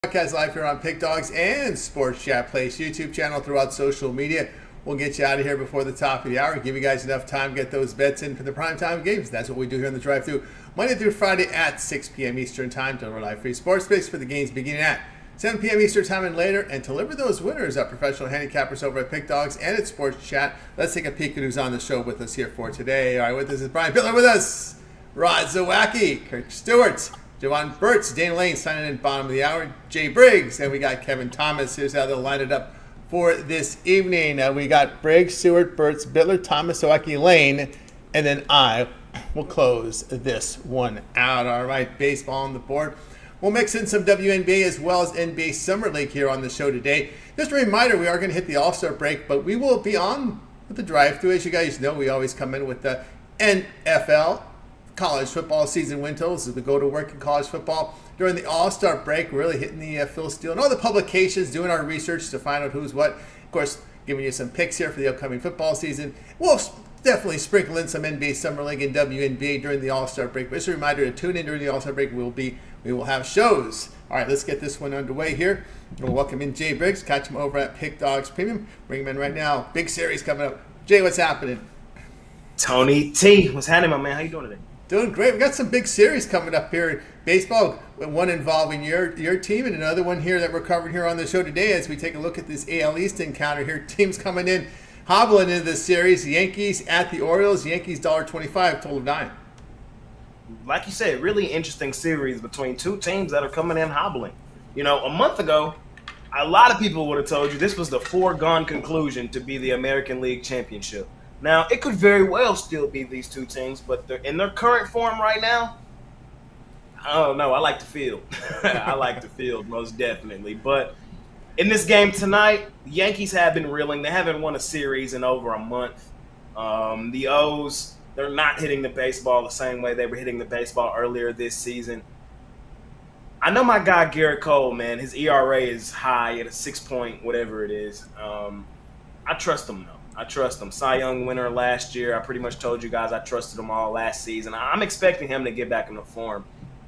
Podcast live here on Pick Dogs and Sports Chat Place YouTube channel throughout social media. We'll get you out of here before the top of the hour. Give you guys enough time to get those bets in for the primetime games. That's what we do here in the drive-thru Monday through Friday at 6 p.m. Eastern Time. Don't rely free sports space for the games beginning at 7 p.m. Eastern Time and later. And to deliver those winners are professional handicappers over at Pick Dogs and at Sports Chat. Let's take a peek at who's on the show with us here for today. All right, with us is Brian Bitler with us, Rod Zaki, Kirk Stewart, Javon Burts, Dan Lane signing in bottom of the hour, Jay Briggs, and we got Kevin Thomas. Here's how they'll line it up for this evening. We got Briggs, Stewart, Burts, Bitler, Thomas, Zaki, Lane, and then I will close this one out. All right, baseball on the board. We'll mix in some WNBA as well as NBA Summer League here on the show today. Just a reminder, we are going to hit the All-Star break, but we will be on with the drive-thru. As you guys know, we always come in with the NFL college football season windows as we go to work in college football. During the All-Star break, we're really hitting the Phil Steele and all the publications, doing our research to find out who's what. Of course, giving you some picks here for the upcoming football season. We'll definitely sprinkle in some NBA Summer League and WNBA during the All-Star break. But just a reminder to tune in during the All-Star break. We will have shows. All right, let's get this one underway here. We'll welcome in Jay Briggs. Catch him over at Pick Dogs Premium. Bring him in right now. Big series coming up. Jay, what's happening? Tony T, what's happening, my man? How you doing today? Doing great. We got some big series coming up here in baseball. One involving your team and another one here that we're covering here on the show today as we take a look at this AL East encounter here. Teams coming in, hobbling into this series. The Yankees at the Orioles. Yankees $1.25, total of 9. Like you said, really interesting series between two teams that are coming in hobbling. You know, a month ago, a lot of people would have told you this was the foregone conclusion to be the American League Championship. Now, it could very well still be these two teams, but they're in their current form right now. I don't know. I like the field. I like the field most definitely. But in this game tonight, the Yankees have been reeling. They haven't won a series in over a month. The O's, they're not hitting the baseball the same way they were hitting the baseball earlier this season. I know my guy Garrett Cole, man. His ERA is high at a 6 point, whatever it is. I trust him, though. I trust him. Cy Young winner last year. I pretty much told you guys I trusted him all last season. I'm expecting him to get back into form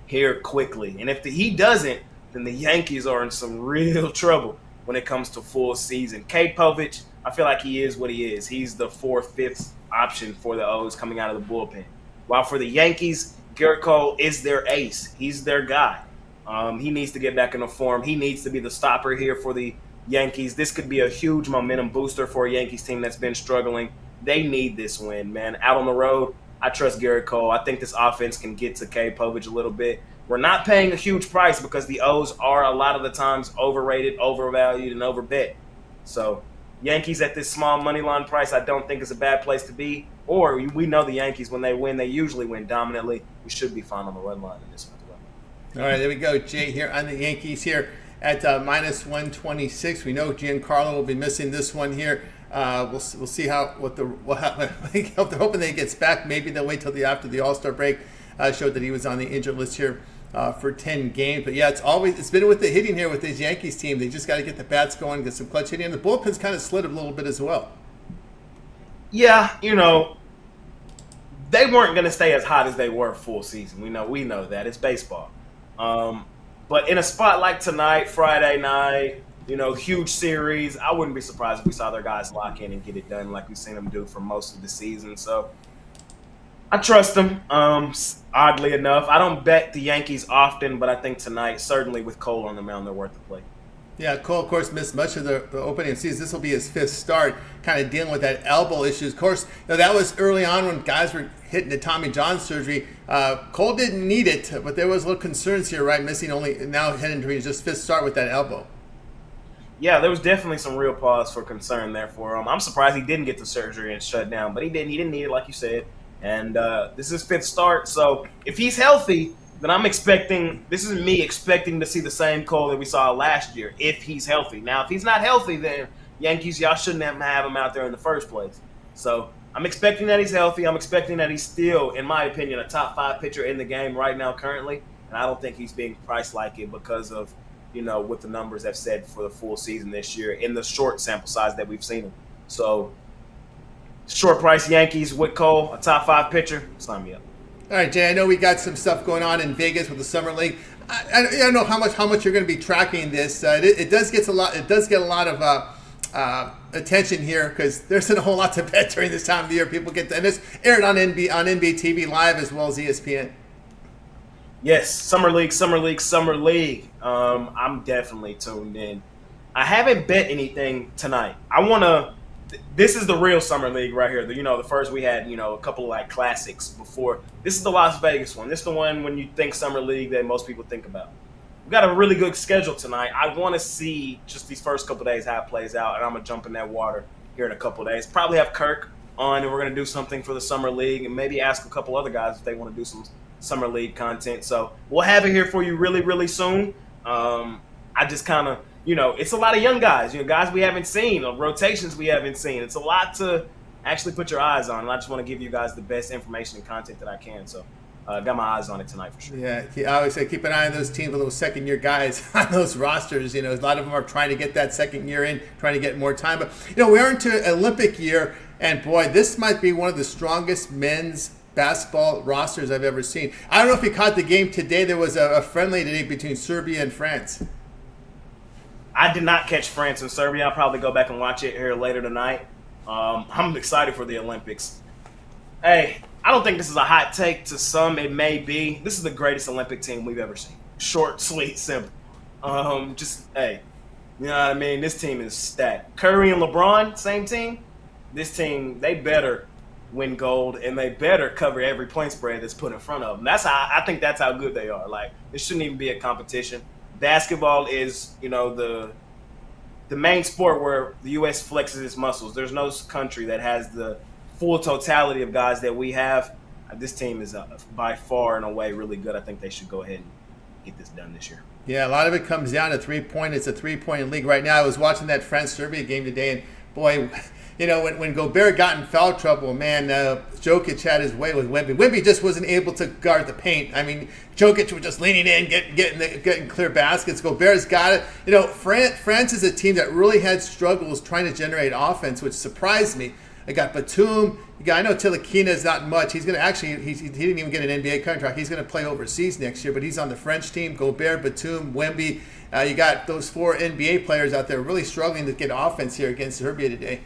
here quickly. And if he doesn't, then the Yankees are in some real trouble when it comes to full season. Cade Povich, I feel like he is what he is. He's the 4th, 5th option for the O's coming out of the bullpen. While for the Yankees, Garrett Cole is their ace. He's their guy. He needs to get back into form. He needs to be the stopper here for the Yankees. This could be a huge momentum booster for a Yankees team that's been struggling. They need this win, man. Out on the road, I trust Garrett Cole. I think this offense can get to Cade Povich a little bit. We're not paying a huge price because the O's are a lot of the times overrated, overvalued, and overbet. So Yankees at this small money line price I don't think is a bad place to be. Or we know the Yankees, when they win, they usually win dominantly. We should be fine on the run line in this one as well. All right, there we go. Jay here on the Yankees here at minus 126. We know Giancarlo will be missing this one here. We'll see what happens. They're hoping that he gets back. Maybe they'll wait till after the All-Star break. Showed that he was on the injured list here for 10 games. But yeah, it's been with the hitting here with this Yankees team. They just got to get the bats going, get some clutch hitting. And the bullpen's kind of slid a little bit as well. Yeah, you know, they weren't going to stay as hot as they were full season. We know that. It's baseball. But in a spot like tonight, Friday night, you know, huge series, I wouldn't be surprised if we saw their guys lock in and get it done like we've seen them do for most of the season. So I trust them, oddly enough. I don't bet the Yankees often, but I think tonight, certainly with Cole on the mound, they're worth the play. Yeah, Cole, of course, missed much of the opening season. This will be his 5th start, kind of dealing with that elbow issue. Of course, that was early on when guys were hitting the Tommy John surgery. Cole didn't need it, but there was little concerns here, right? Missing only now heading to his just 5th start with that elbow. Yeah, there was definitely some real cause for concern there for him. I'm surprised he didn't get the surgery and shut down, but he didn't. He didn't need it, like you said. And this is his 5th start, so if he's healthy, then this is me expecting to see the same Cole that we saw last year, if he's healthy. Now, if he's not healthy, then Yankees, y'all shouldn't have him out there in the first place. So I'm expecting that he's healthy. I'm expecting that he's still, in my opinion, a top 5 pitcher in the game right now currently. And I don't think he's being priced like it because of, you know, what the numbers have said for the full season this year in the short sample size that we've seen him. So short price Yankees with Cole, a top 5 pitcher, sign me up. All right, Jay, I know we got some stuff going on in Vegas with the Summer League. I don't know how much you're going to be tracking this. It does get a lot. It does get a lot of attention here because there isn't a whole lot to bet during this time of the year. People get and it's aired on NBA TV Live as well as ESPN. Yes, Summer League. I'm definitely tuned in. I haven't bet anything tonight. This is the real Summer League right here. The first we had, a couple of like classics before. This is the Las Vegas one. This is the one when you think Summer League that most people think about. We've got a really good schedule tonight. I want to see just these first couple of days how it plays out, and I'm going to jump in that water here in a couple of days. Probably have Kirk on, and we're going to do something for the Summer League, and maybe ask a couple other guys if they want to do some Summer League content. So we'll have it here for you really, really soon. I just kind of, it's a lot of young guys, guys we haven't seen, or rotations we haven't seen. It's a lot to actually put your eyes on, and I just want to give you guys the best information and content that I can. So got my eyes on it tonight for sure. Yeah, I always say keep an eye on those teams with those second-year guys on those rosters. A lot of them are trying to get that second year in, trying to get more time. But, we are into Olympic year, and, boy, this might be one of the strongest men's basketball rosters I've ever seen. I don't know if you caught the game today. There was a friendly today between Serbia and France. I did not catch France and Serbia. I'll probably go back and watch it here later tonight. I'm excited for the Olympics. Hey, I don't think this is a hot take. To some, it may be. This is the greatest Olympic team we've ever seen. Short, sweet, simple. Hey, you know what I mean? This team is stacked. Curry and LeBron, same team. This team, they better win gold, and they better cover every point spread that's put in front of them. I think that's how good they are. Like, it shouldn't even be a competition. Basketball is, the main sport where the U.S. flexes its muscles. There's no country that has the full totality of guys that we have. This team is by far and away really good. I think they should go ahead and get this done this year. Yeah, a lot of it comes down to three-point. It's a three-point league right now. I was watching that France-Serbia game today, and boy, when Gobert got in foul trouble, man, Jokic had his way with Wemby. Wemby just wasn't able to guard the paint. I mean, Jokic was just leaning in, getting clear baskets. Gobert's got it. France is a team that really had struggles trying to generate offense, which surprised me. They got Batum. I know Tilikina is not much. He's going to actually, he didn't even get an NBA contract. He's going to play overseas next year, but he's on the French team. Gobert, Batum, Wemby. You got those 4 NBA players out there really struggling to get offense here against Serbia today.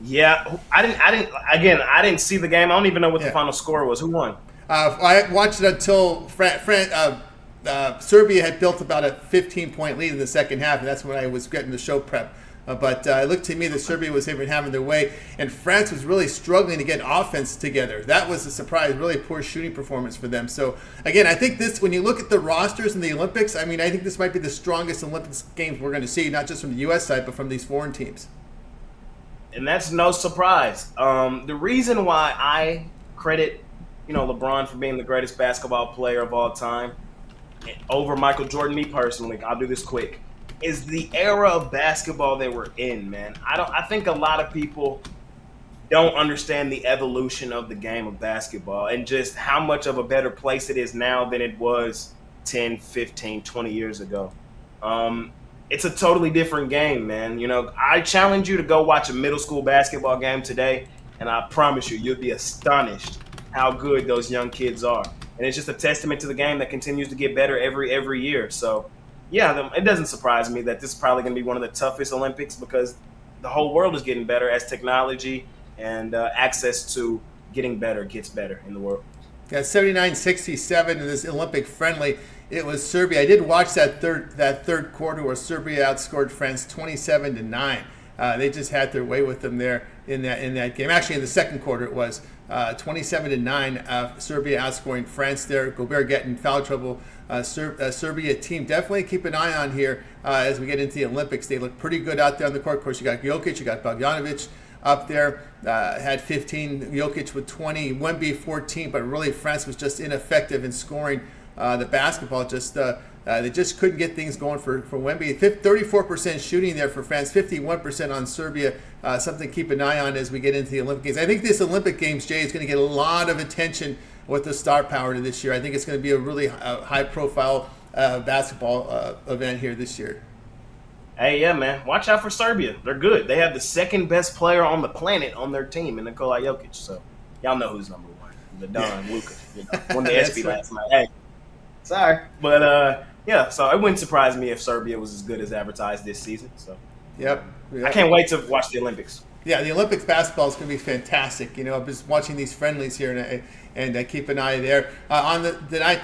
Yeah, I didn't see the game. I don't even know what the final score was. Who won? I watched it until Serbia had built about a 15-point lead in the second half, and that's when I was getting the show prep. But it looked to me that Serbia was even having their way, and France was really struggling to get offense together. That was a surprise, really poor shooting performance for them. So, again, I think this, when you look at the rosters in the Olympics, I think this might be the strongest Olympics games we're going to see, not just from the U.S. side, but from these foreign teams. And that's no surprise. The reason why I credit, LeBron for being the greatest basketball player of all time over Michael Jordan, me personally, I'll do this quick, is the era of basketball that we're in, man. I think a lot of people don't understand the evolution of the game of basketball and just how much of a better place it is now than it was 10, 15, 20 years ago. It's a totally different game, man. I challenge you to go watch a middle school basketball game today, and I promise you'll be astonished how good those young kids are. And it's just a testament to the game that continues to get better every year. So, yeah, it doesn't surprise me that this is probably going to be one of the toughest Olympics because the whole world is getting better as technology and access to getting better gets better in the world. Yeah, 79-67 in this Olympic friendly. It was Serbia. I did watch that third quarter where Serbia outscored France 27-9. They just had their way with them there in that game. Actually, in the second quarter, it was 27-9. Serbia outscoring France there. Gobert getting foul trouble. Serbia team definitely keep an eye on here as we get into the Olympics. They look pretty good out there on the court. Of course, you got Jokic, you got Bogdanovic up there. Had 15. Jokic with 20. Wemby 14. But really, France was just ineffective in scoring the basketball. They just couldn't get things going for Wemby. 34% shooting there for France, 51% on Serbia. Something to keep an eye on as we get into the Olympic Games. I think this Olympic Games, Jay, is going to get a lot of attention with the star power to this year. I think it's going to be a really high-profile basketball event here this year. Hey, yeah, man. Watch out for Serbia. They're good. They have the second best player on the planet on their team in Nikola Jokic. So y'all know who's number one. The Don Luka. Won the ESPY last night. Hey. Sorry. But, yeah, so it wouldn't surprise me if Serbia was as good as advertised this season. So, Yep. I can't wait to watch the Olympics. Yeah, the Olympics basketball is going to be fantastic. You know, I'm just watching these friendlies here, and keep an eye there. On the night,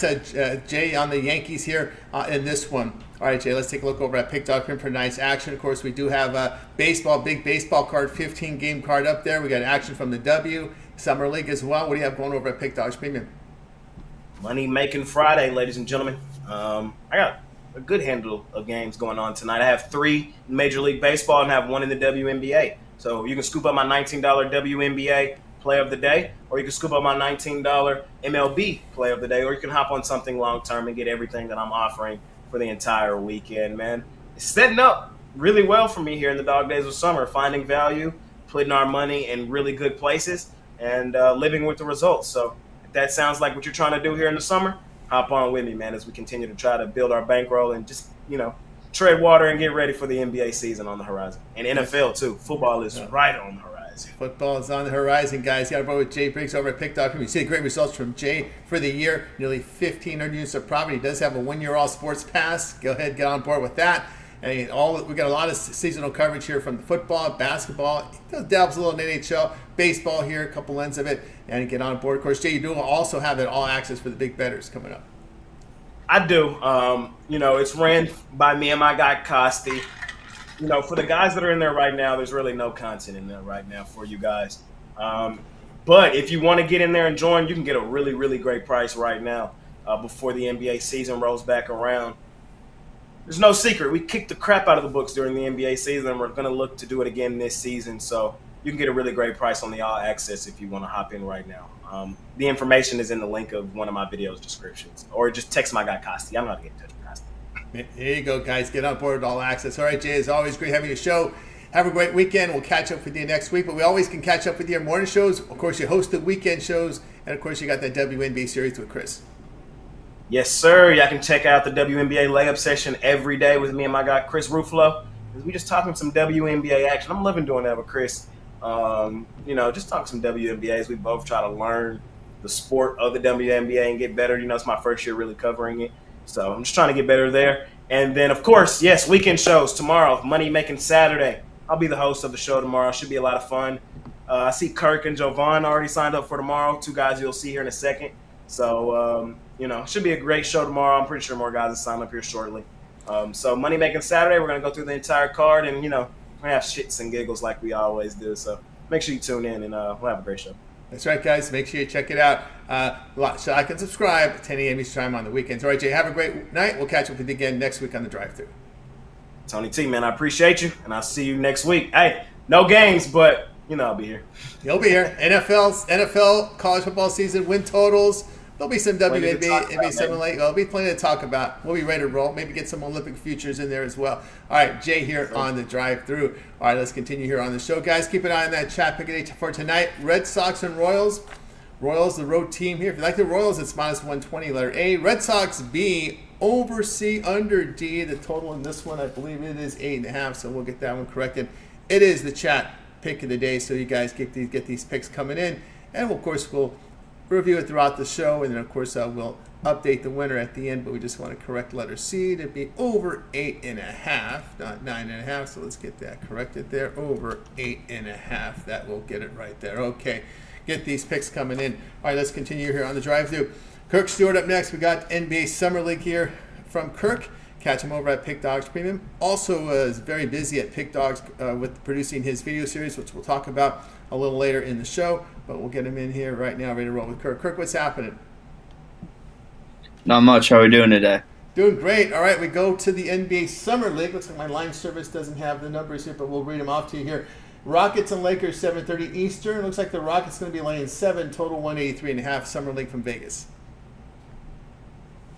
Jay, on the Yankees here in this one. All right, Jay, let's take a look over at Pick Dog Pin for tonight's action. Of course, we do have baseball, big baseball card, 15-game card up there. We got action from the W Summer League as well. What do you have going over at Pick Dogs Premium? Money Making Friday, ladies and gentlemen. I got a good handle of games going on tonight. I have 3 in Major League Baseball and have 1 in the WNBA. So you can scoop up my $19 WNBA Play of the Day, or you can scoop up my $19 MLB Play of the Day, or you can hop on something long-term and get everything that I'm offering for the entire weekend, man. It's setting up really well for me here in the dog days of summer, finding value, putting our money in really good places, and living with the results. So if that sounds like what you're trying to do here in the summer, hop on with me, man, as we continue to try to build our bankroll and just, tread water and get ready for the NBA season on the horizon. And NFL, too. Football is right on the horizon. Football is on the horizon, guys. Got a board with Jay Briggs over at Pick.com. You see the great results from Jay for the year. Nearly 1,500 units of profit. He does have a one-year all sports pass. Go ahead, get on board with that. And we got a lot of seasonal coverage here from the football, basketball. He dabs a little in NHL, baseball here, a couple ends of it, and get on board. Of course, Jay, you do also have that all access for the big bettors coming up. I do. It's ran by me and my guy Costi. For the guys that are in there right now, there's really no content in there right now for you guys. But if you want to get in there and join, you can get a really, really great price right now before the NBA season rolls back around. There's no secret. We kicked the crap out of the books during the NBA season, and we're going to look to do it again this season. So you can get a really great price on the all access if you want to hop in right now. The information is in the link of one of my videos descriptions, or just text my guy Costi. I'm not going to get in touch with Costi. There you go, guys. Get on board with all access. All right, Jay, it's always great having you show. Have a great weekend. We'll catch up with you next week, but we always can catch up with your morning shows. Of course, you host the weekend shows, and of course, you got that WNBA series with Chris. Yes, sir. Y'all can check out the WNBA layup session every day with me and my guy Chris Ruffolo. We just talking some WNBA action. I'm loving doing that with Chris. Just talk some WNBAs. We both try to learn the sport of the WNBA and get better. It's my first year really covering it. So I'm just trying to get better there. And then, of course, yes, weekend shows tomorrow, Money Making Saturday. I'll be the host of the show tomorrow. Should be a lot of fun. I see Kirk and Javon already signed up for tomorrow, 2 guys you'll see here in a second. So, should be a great show tomorrow. I'm pretty sure more guys will sign up here shortly. So Money Making Saturday, we're going to go through the entire card and, we're going to have shits and giggles like we always do. So make sure you tune in and we'll have a great show. That's right, guys. Make sure you check it out. Like and subscribe at 10 a.m. Eastern Time on the weekends. All right, Jay, have a great night. We'll catch up with you again next week on the drive-thru. Tony T, man, I appreciate you, and I'll see you next week. Hey, no games, but, I'll be here. You'll be here. NFL, college football season, win totals. There'll be some WNBA, NBA, something like. There'll be plenty to talk about. We'll be ready to roll. Maybe get some Olympic futures in there as well. All right, Jay here on the drive-thru. All right, let's continue here on the show, guys. Keep an eye on that chat pick for tonight. Red Sox and Royals. Royals, the road team here. If you like the Royals, it's minus 120, letter A. Red Sox B, over C, under D. The total in this one, I believe it is 8.5, so we'll get that one corrected. It is the chat pick of the day, so you guys get these picks coming in. And, of course, we'll review it throughout the show, and then, of course, we'll update the winner at the end, but we just want to correct letter C to be over 8.5, not 9.5, so let's get that corrected there. Over 8.5, that will get it right there. Okay, get these picks coming in. All right, let's continue here on the drive-thru. Kirk Stewart up next. We got NBA Summer League here from Kirk. Catch him over at Pick Dogs Premium. Also is very busy at Pick Dogs with producing his video series, which we'll talk about a little later in the show, but we'll get him in here right now, ready to roll with Kirk. Kirk, what's happening? Not much. How are we doing today? Doing great. All right, we go to the NBA Summer League. Looks like my line service doesn't have the numbers here, but we'll read them off to you here. Rockets and Lakers, 7:30 Eastern. Looks like the Rockets going to be laying 7, total 183.5. Summer League from Vegas.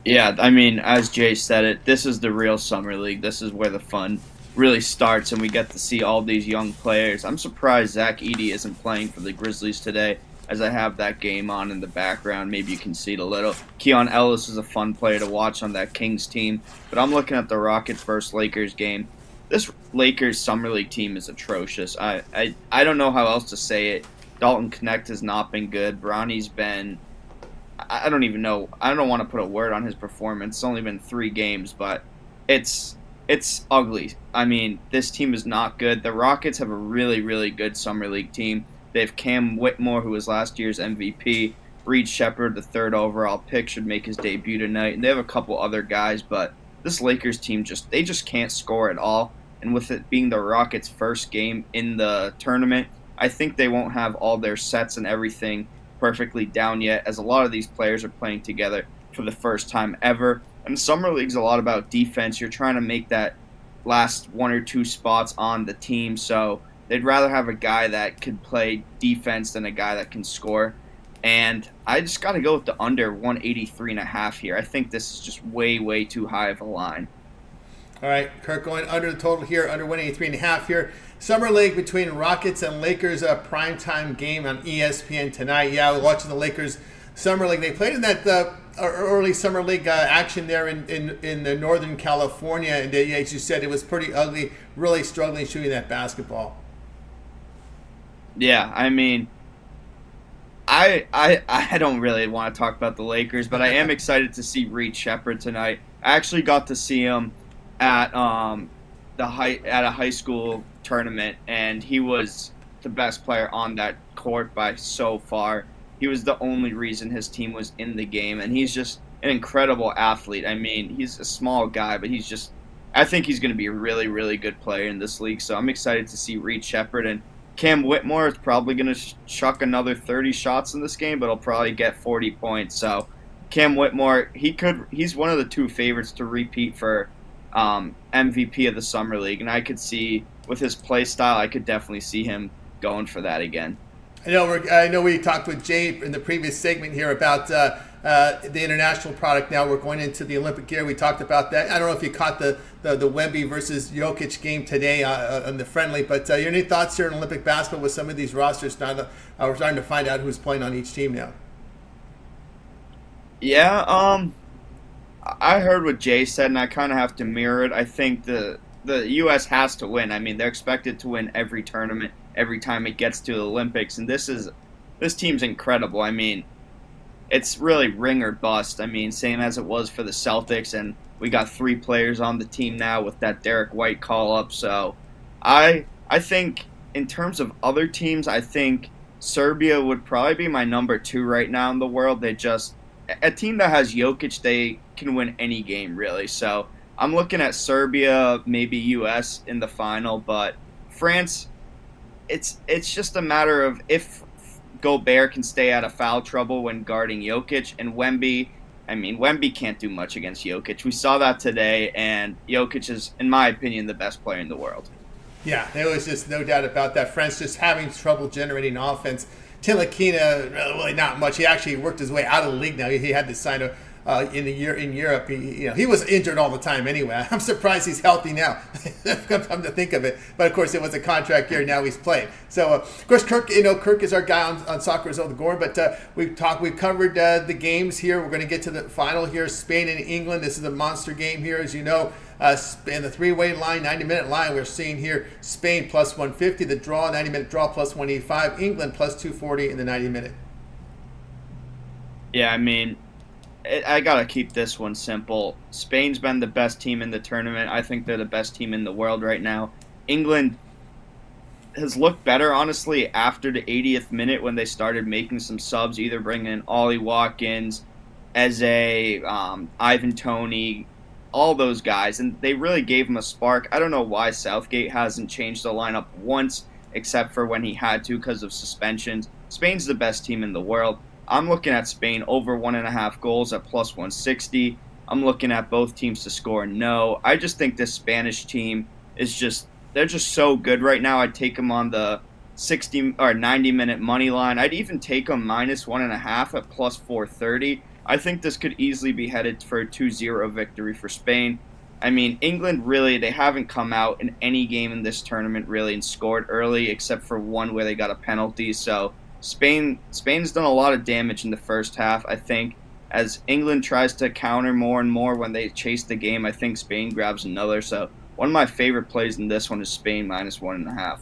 Yeah, I mean, as Jay said it, this is the real Summer League. This is where the fun really starts, and we get to see all these young players. I'm surprised Zaki isn't playing for the Grizzlies today, as I have that game on in the background. Maybe you can see it a little. Keon Ellis is a fun player to watch on that Kings team, but I'm looking at the Rockets versus Lakers game. This Lakers Summer League team is atrocious. I don't know how else to say it. Dalton Knecht has not been good. Bronny's been... I don't even know. I don't want to put a word on his performance. It's only been 3 games, but it's ugly. I mean, this team is not good. The Rockets have a really, really good summer league team. They have Cam Whitmore, who was last year's MVP. Reed Shepherd, the 3rd overall pick, should make his debut tonight. And they have a couple other guys, but this Lakers team they just can't score at all. And with it being the Rockets' first game in the tournament, I think they won't have all their sets and everything perfectly down yet, as a lot of these players are playing together for the first time ever. And Summer League's a lot about defense. You're trying to make that last 1 or 2 spots on the team, so they'd rather have a guy that could play defense than a guy that can score. And I just got to go with the under 183.5 here. I think this is just way, way too high of a line. All right, Kirk going under the total here, under 183.5 here. Summer League between Rockets and Lakers, a primetime game on ESPN tonight. Yeah, we're watching the Lakers Summer League. They played in that early Summer League action there in the Northern California, and as you said, it was pretty ugly, really struggling shooting that basketball. Yeah, I mean, I don't really want to talk about the Lakers, but I am excited to see Reed Shepherd tonight. I actually got to see him at a high school tournament, and he was the best player on that court by so far. He was the only reason his team was in the game, and he's just an incredible athlete. I mean, he's a small guy, but I think he's going to be a really, really good player in this league. So I'm excited to see Reed Shepherd. And Cam Whitmore is probably going to chuck another 30 shots in this game, but he'll probably get 40 points. So Cam Whitmore, he's one of the 2 favorites to repeat for MVP of the Summer League. And I could see, with his play style, I could definitely see him going for that again. I know we talked with Jay in the previous segment here about the international product. Now we're going into the Olympic year. We talked about that. I don't know if you caught the Wemby versus Jokic game today on the friendly, but any thoughts here on Olympic basketball with some of these rosters? We're starting to find out who's playing on each team now. Yeah, I heard what Jay said, and I kind of have to mirror it. I think the U.S. has to win. I mean, they're expected to win every tournament, every time it gets to the Olympics, and this team's incredible. I mean, it's really ring or bust. I mean, same as it was for the Celtics, and we got 3 players on the team now with that Derek White call-up. So I think in terms of other teams, I think Serbia would probably be my number 2 right now in the world. A team that has Jokic, they can win any game, really. So I'm looking at Serbia, maybe U.S. in the final, but France, it's just a matter of if Gobert can stay out of foul trouble when guarding Jokic, and Wemby can't do much against Jokic. We saw that today, and Jokic is, in my opinion, the best player in the world. Yeah, there was just no doubt about that. France just having trouble generating offense. Tilakina, really not much. He actually worked his way out of the league now. He had to sign in Europe. He was injured all the time anyway. I'm surprised he's healthy now. Come to think of it, but of course it was a contract year. Now he's playing. So of course Kirk is our guy on Soccer is on the Gore. But we've covered the games here. We're going to get to the final here. Spain and England. This is a monster game here, as you know. In the 3-way line, 90-minute line, we're seeing here Spain plus 150, the draw, 90-minute draw plus 185, England plus 240 in the 90-minute. Yeah, I mean, I got to keep this one simple. Spain's been the best team in the tournament. I think they're the best team in the world right now. England has looked better, honestly, after the 80th minute when they started making some subs, either bringing in Ollie Watkins, Eze, Ivan Toney, all those guys, and they really gave him a spark. I don't know why Southgate hasn't changed the lineup once, except for when he had to because of suspensions. Spain's the best team in the world. I'm looking at Spain over 1.5 goals at plus 160. I'm looking at both teams to score no. I just think this Spanish team they're just so good right now. I'd take them on the 60 or 90-minute money line. I'd even take them minus 1.5 at plus 430. I think this could easily be headed for a 2-0 victory for Spain. I mean, England really, they haven't come out in any game in this tournament really and scored early except for one where they got a penalty. So Spain's done a lot of damage in the first half. I think as England tries to counter more and more when they chase the game, I think Spain grabs another. So one of my favorite plays in this one is Spain minus 1.5.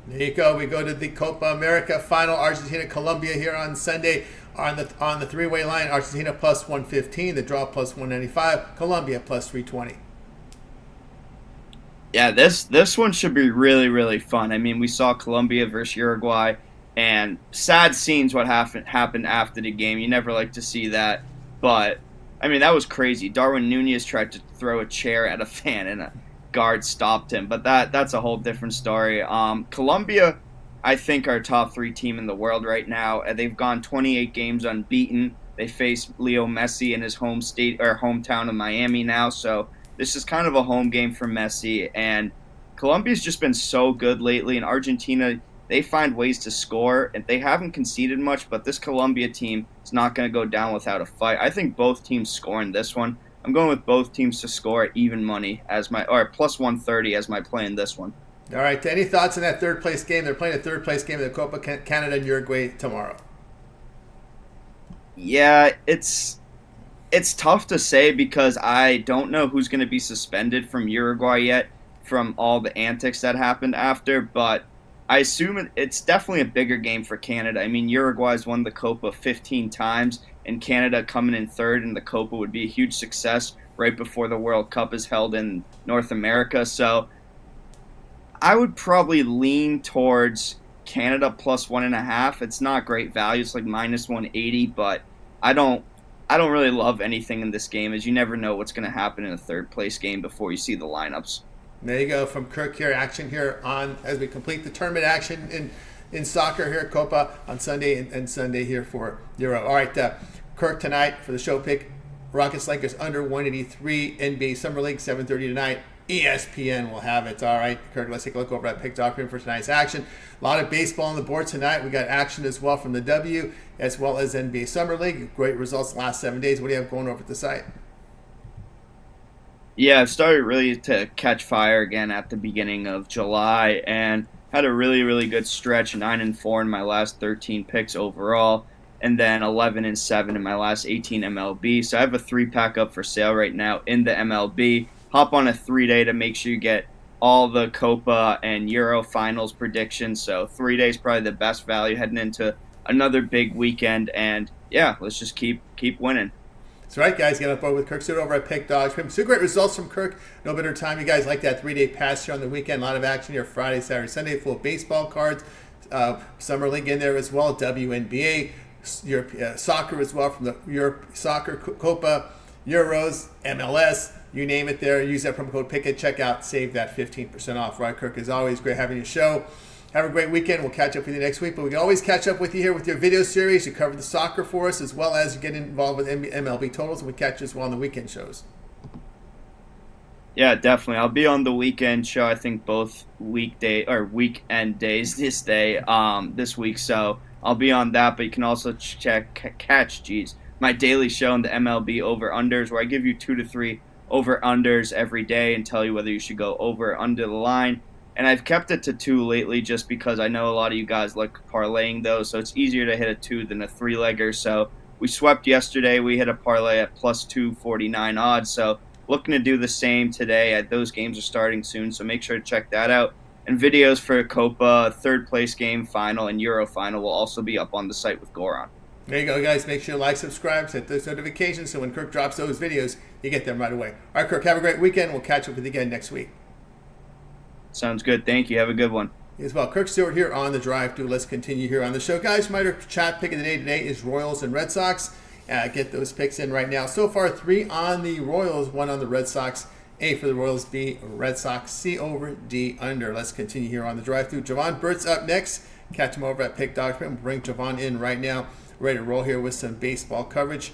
There you go. We go to the Copa America final, Argentina-Colombia here on Sunday. On the three-way line, Argentina plus 115, the draw plus 195, Colombia plus 320. Yeah, this one should be really, really fun. I mean, we saw Colombia versus Uruguay, and sad scenes what happened after the game. You never like to see that, but I mean that was crazy. Darwin Nunez tried to throw a chair at a fan, and a guard stopped him. But that's a whole different story. Colombia, I think, are top 3 team in the world right now. They've gone 28 games unbeaten. They face Leo Messi in his home state or hometown of Miami now, so this is kind of a home game for Messi, and Colombia's just been so good lately, and Argentina, they find ways to score, and they haven't conceded much, but this Colombia team is not going to go down without a fight. I think both teams score in this one. I'm going with both teams to score at even money or plus 130 as my play in this one. All right, any thoughts on that third place game? They're playing a third place game in the Copa Canada and Uruguay tomorrow. Yeah, it's tough to say because I don't know who's going to be suspended from Uruguay yet from all the antics that happened after, but I assume it's definitely a bigger game for Canada. I mean, Uruguay's won the Copa 15 times, and Canada coming in third in the Copa would be a huge success right before the World Cup is held in North America. So I would probably lean towards Canada plus 1.5. It's not great value. It's like minus 180, but I don't really love anything in this game, as you never know what's going to happen in a third place game before you see the lineups. There you go from Kirk here. Action here on as we complete the tournament action in soccer here at Copa on Sunday and Sunday here for Euro. All right, Kirk tonight for the show pick. Rockets Lakers under 183. NBA Summer League 7:30 tonight. ESPN will have it. All right, Kirk, let's take a look over at Pick Dog for tonight's action. A lot of baseball on the board tonight. We got action as well from the W as well as NBA Summer League. Great results the last 7 days. What do you have going over at the site? Yeah, I've started really to catch fire again at the beginning of July and had a really, really good stretch, 9-4 in my last 13 picks overall, and then 11-7 in my last 18 MLB. So I have a 3-pack up for sale right now in the MLB. Hop on a 3-day to make sure you get all the Copa and Euro finals predictions. So 3 days probably the best value heading into another big weekend. And yeah, let's just keep winning. That's right, guys. Get on board with Kirk Stewart over at Pick Dogs. Two great results from Kirk. No better time. You guys like that 3-day pass here on the weekend. A lot of action here Friday, Saturday, Sunday. Full of baseball cards. Summer League in there as well. WNBA. Europe, soccer as well from the Europe Soccer Copa. Euros. MLS. You name it there. Use that promo code PICK at checkout. Save that 15% off. Right, Kirk? As always, great having your show. Have a great weekend. We'll catch up with you next week. But we can always catch up with you here with your video series. You cover the soccer for us as well as you get involved with MLB totals. And we catch you as well on the weekend shows. Yeah, definitely. I'll be on the weekend show. I think both weekend days this week. So I'll be on that. But you can also catch my daily show in the MLB over unders, where I give you 2 to 3 over unders every day and tell you whether you should go over or under the line. And I've kept it to 2 lately just because I know a lot of you guys like parlaying those, so it's easier to hit a 2 than a 3-legger. So we swept yesterday. We hit a parlay at plus 249 odds. So looking to do the same today. Those games are starting soon, so make sure to check that out. And videos for Copa, third place game final, and Euro final will also be up on the site with Goron. There you go, guys. Make sure you like, subscribe, set those notifications so when Kirk drops those videos, you get them right away. All right, Kirk, have a great weekend. We'll catch up with you again next week. Sounds good. Thank you. Have a good one. As well, Kirk Stewart here on the Drive Thru. Let's continue here on the show, guys. My chat pick of the day today is Royals and Red Sox. Get those picks in right now. So far, 3 on the Royals, 1 on the Red Sox. A for the Royals, B Red Sox, C over, D under. Let's continue here on the Drive Thru. Javon Burts up next. Catch him over at Pick Dog. We'll bring Javon in right now. Ready to roll here with some baseball coverage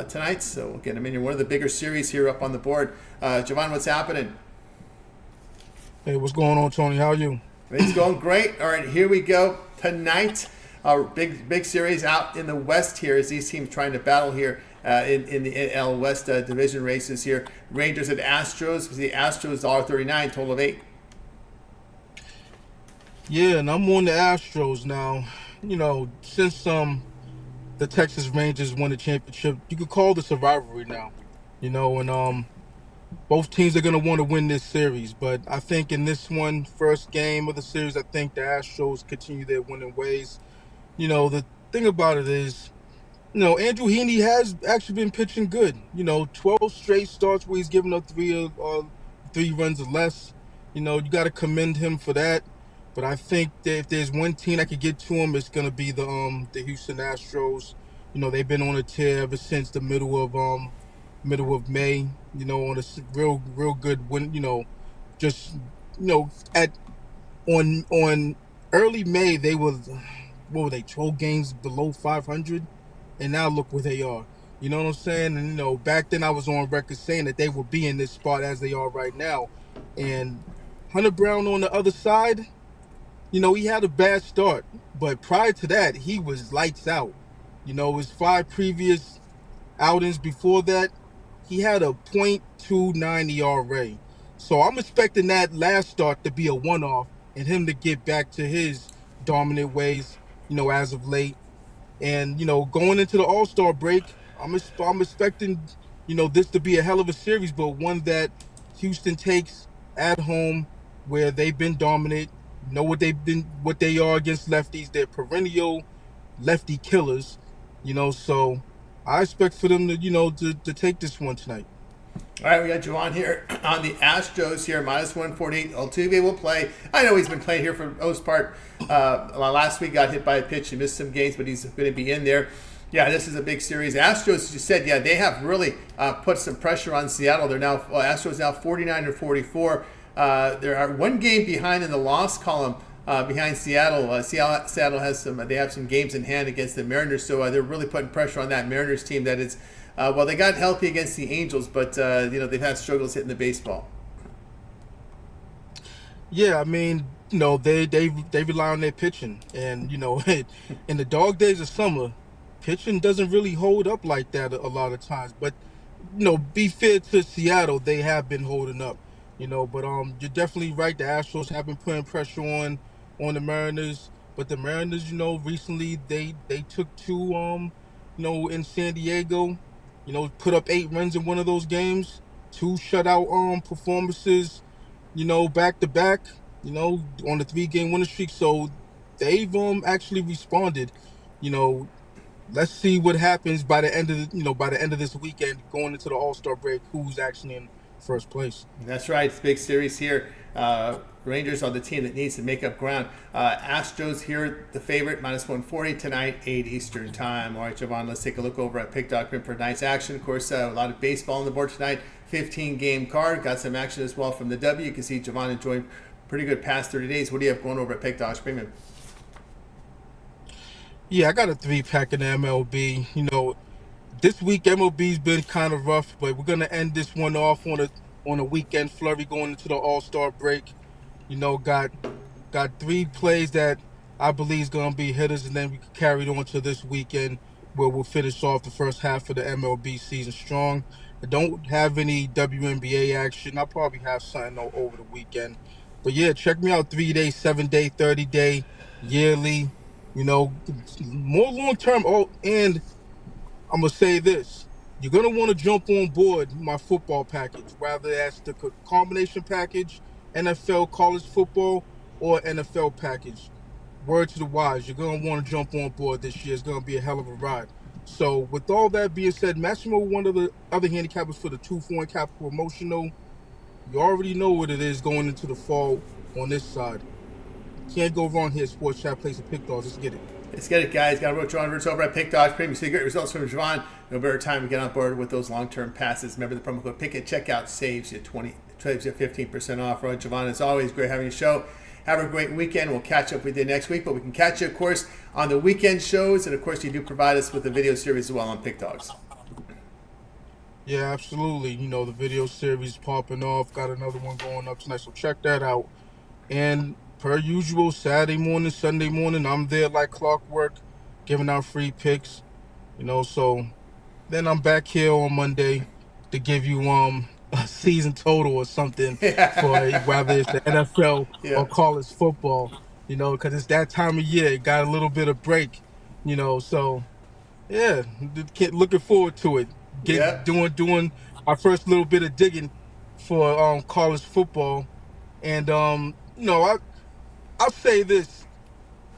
tonight. So we'll get him in here. One of the bigger series here up on the board. Javon, what's happening? Hey, what's going on, Tony? How are you? It's going great. All right, here we go. Tonight, our big series out in the West here as these teams trying to battle here in the NL West division races here. Rangers and Astros. The Astros $1.39, total of 8. Yeah, and I'm on the Astros now. You know, since the Texas Rangers won the championship, you could call this a rivalry now. You know, and both teams are going to want to win this series. But I think in this one, first game of the series, I think the Astros continue their winning ways. You know, the thing about it is Andrew Heaney has actually been pitching good. 12 straight starts where he's given up 3 runs or less. You got to commend him for that. But I think that if there's one team that could get to him, it's gonna be the Houston Astros. They've been on a tear ever since the middle of May. On a real good win. Just at on early May they were, what were they, 12 games below 500, and now look where they are. You know what I'm saying? And back then I was on record saying that they would be in this spot as they are right now. And Hunter Brown on the other side, he had a bad start, but prior to that, he was lights out. His 5 previous outings before that, he had a .29 ERA. So I'm expecting that last start to be a one-off and him to get back to his dominant ways, as of late. And going into the All-Star break, I'm expecting this to be a hell of a series, but one that Houston takes at home, where they've been dominant. What they are against lefties. They're perennial lefty killers. So I expect for them to take this one tonight. All right, we got Javon here on the Astros here, -148. Altuve will play. I know he's been playing here for the most part. Last week got hit by a pitch. He missed some games, but he's going to be in there. Yeah, this is a big series. Astros, as you said, yeah, they have really put some pressure on Seattle. They're now Astros now 49-44. There are one game behind in the loss column behind Seattle. Seattle has they have some games in hand against the Mariners, so they're really putting pressure on that Mariners team. That is, they got healthy against the Angels, but they've had struggles hitting the baseball. Yeah, I mean, they rely on their pitching, and in the dog days of summer, pitching doesn't really hold up like that a lot of times. But be fair to Seattle, they have been holding up. But you're definitely right. The Astros have been putting pressure on the Mariners, but the Mariners, recently they took two, in San Diego, put up 8 runs in one of those games, 2 shutout performances, back to back, on the 3-game winning streak. So they've actually responded. Let's see what happens by the end of this weekend, going into the All-Star break. Who's actually in first place? That's right. It's a big series here. Rangers are the team that needs to make up ground. Astros here, the favorite, -140 tonight, 8 Eastern time. All right, Javon, let's take a look over at Pick.com for tonight's action. Of course, a lot of baseball on the board tonight. 15-game card. Got some action as well from the W. You can see Javon enjoying pretty good past 30 days. What do you have going over at Pick.com Premium? Yeah, I got a 3-pack in the MLB. This week MLB's been kind of rough, but we're gonna end this one off on a weekend flurry going into the All-Star break. Got 3 plays that I believe is gonna be hitters, and then we can carry it on to this weekend, where we'll finish off the first half of the MLB season strong. I don't have any WNBA action. I'll probably have something over the weekend. But yeah, check me out 3-day, 7-day, 30-day, yearly, more long-term. Oh, and I'm going to say this. You're going to want to jump on board my football package, whether that's the combination package, NFL, college football, or NFL package. Word to the wise, you're going to want to jump on board this year. It's going to be a hell of a ride. So with all that being said, Massimo, one of the other handicappers for the 2-4 Capital Promotional. You already know what it is going into the fall on this side. Can't go wrong here. Sports Chat Place and Pick Dogs. Let's get it. Let's get it, guys. Got to Javon Burts over at Pick Dogs Premium. See great results from Javon. No better time to get on board with those long-term passes. Remember the promo code PICK at checkout saves you 15% off. Right, Javon, as always, great having you show. Have a great weekend. We'll catch up with you next week, but we can catch you, of course, on the weekend shows, and of course, you do provide us with a video series as well on Pick Dogs. Yeah, absolutely. The video series popping off. Got another one going up tonight, so check that out. And per usual, Saturday morning, Sunday morning, I'm there like clockwork, giving out free picks. So then I'm back here on Monday to give you a season total or something for whether it's the NFL or college football. Because it's that time of year. It got a little bit of break. So yeah, looking forward to it. Doing our first little bit of digging for college football, and I'll say this: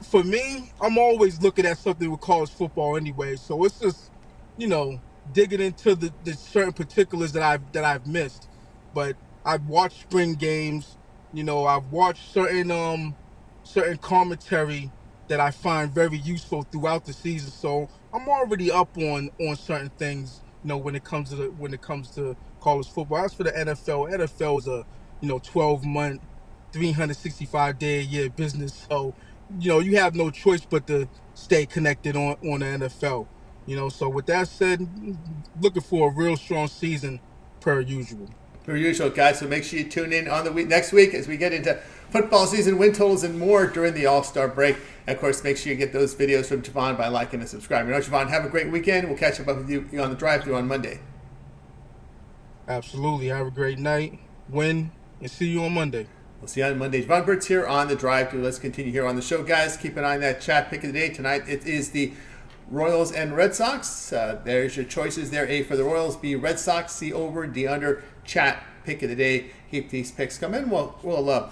for me, I'm always looking at something with college football anyway. So it's just, digging into the certain particulars that I've missed. But I've watched spring games. I've watched certain commentary that I find very useful throughout the season. So I'm already up on certain things. When it comes to college football. As for the NFL is a 12-month, 365-day a year business. So you have no choice but to stay connected on the NFL. So with that said, looking for a real strong season per usual. Per usual, guys. So make sure you tune in on the next week as we get into football season, win totals, and more during the All-Star break. And of course, make sure you get those videos from Javon by liking and subscribing. Javon, have a great weekend. We'll catch up with you on the drive-thru on Monday. Absolutely. Have a great night. Win, and see you on Monday. We'll see you on Monday. Javon Burts here on the drive-thru. Let's continue here on the show, guys. Keep an eye on that chat pick of the day. Tonight it is the Royals and Red Sox. There's your choices there. A for the Royals, B Red Sox, C over, D under. Chat pick of the day. Keep these picks coming. We'll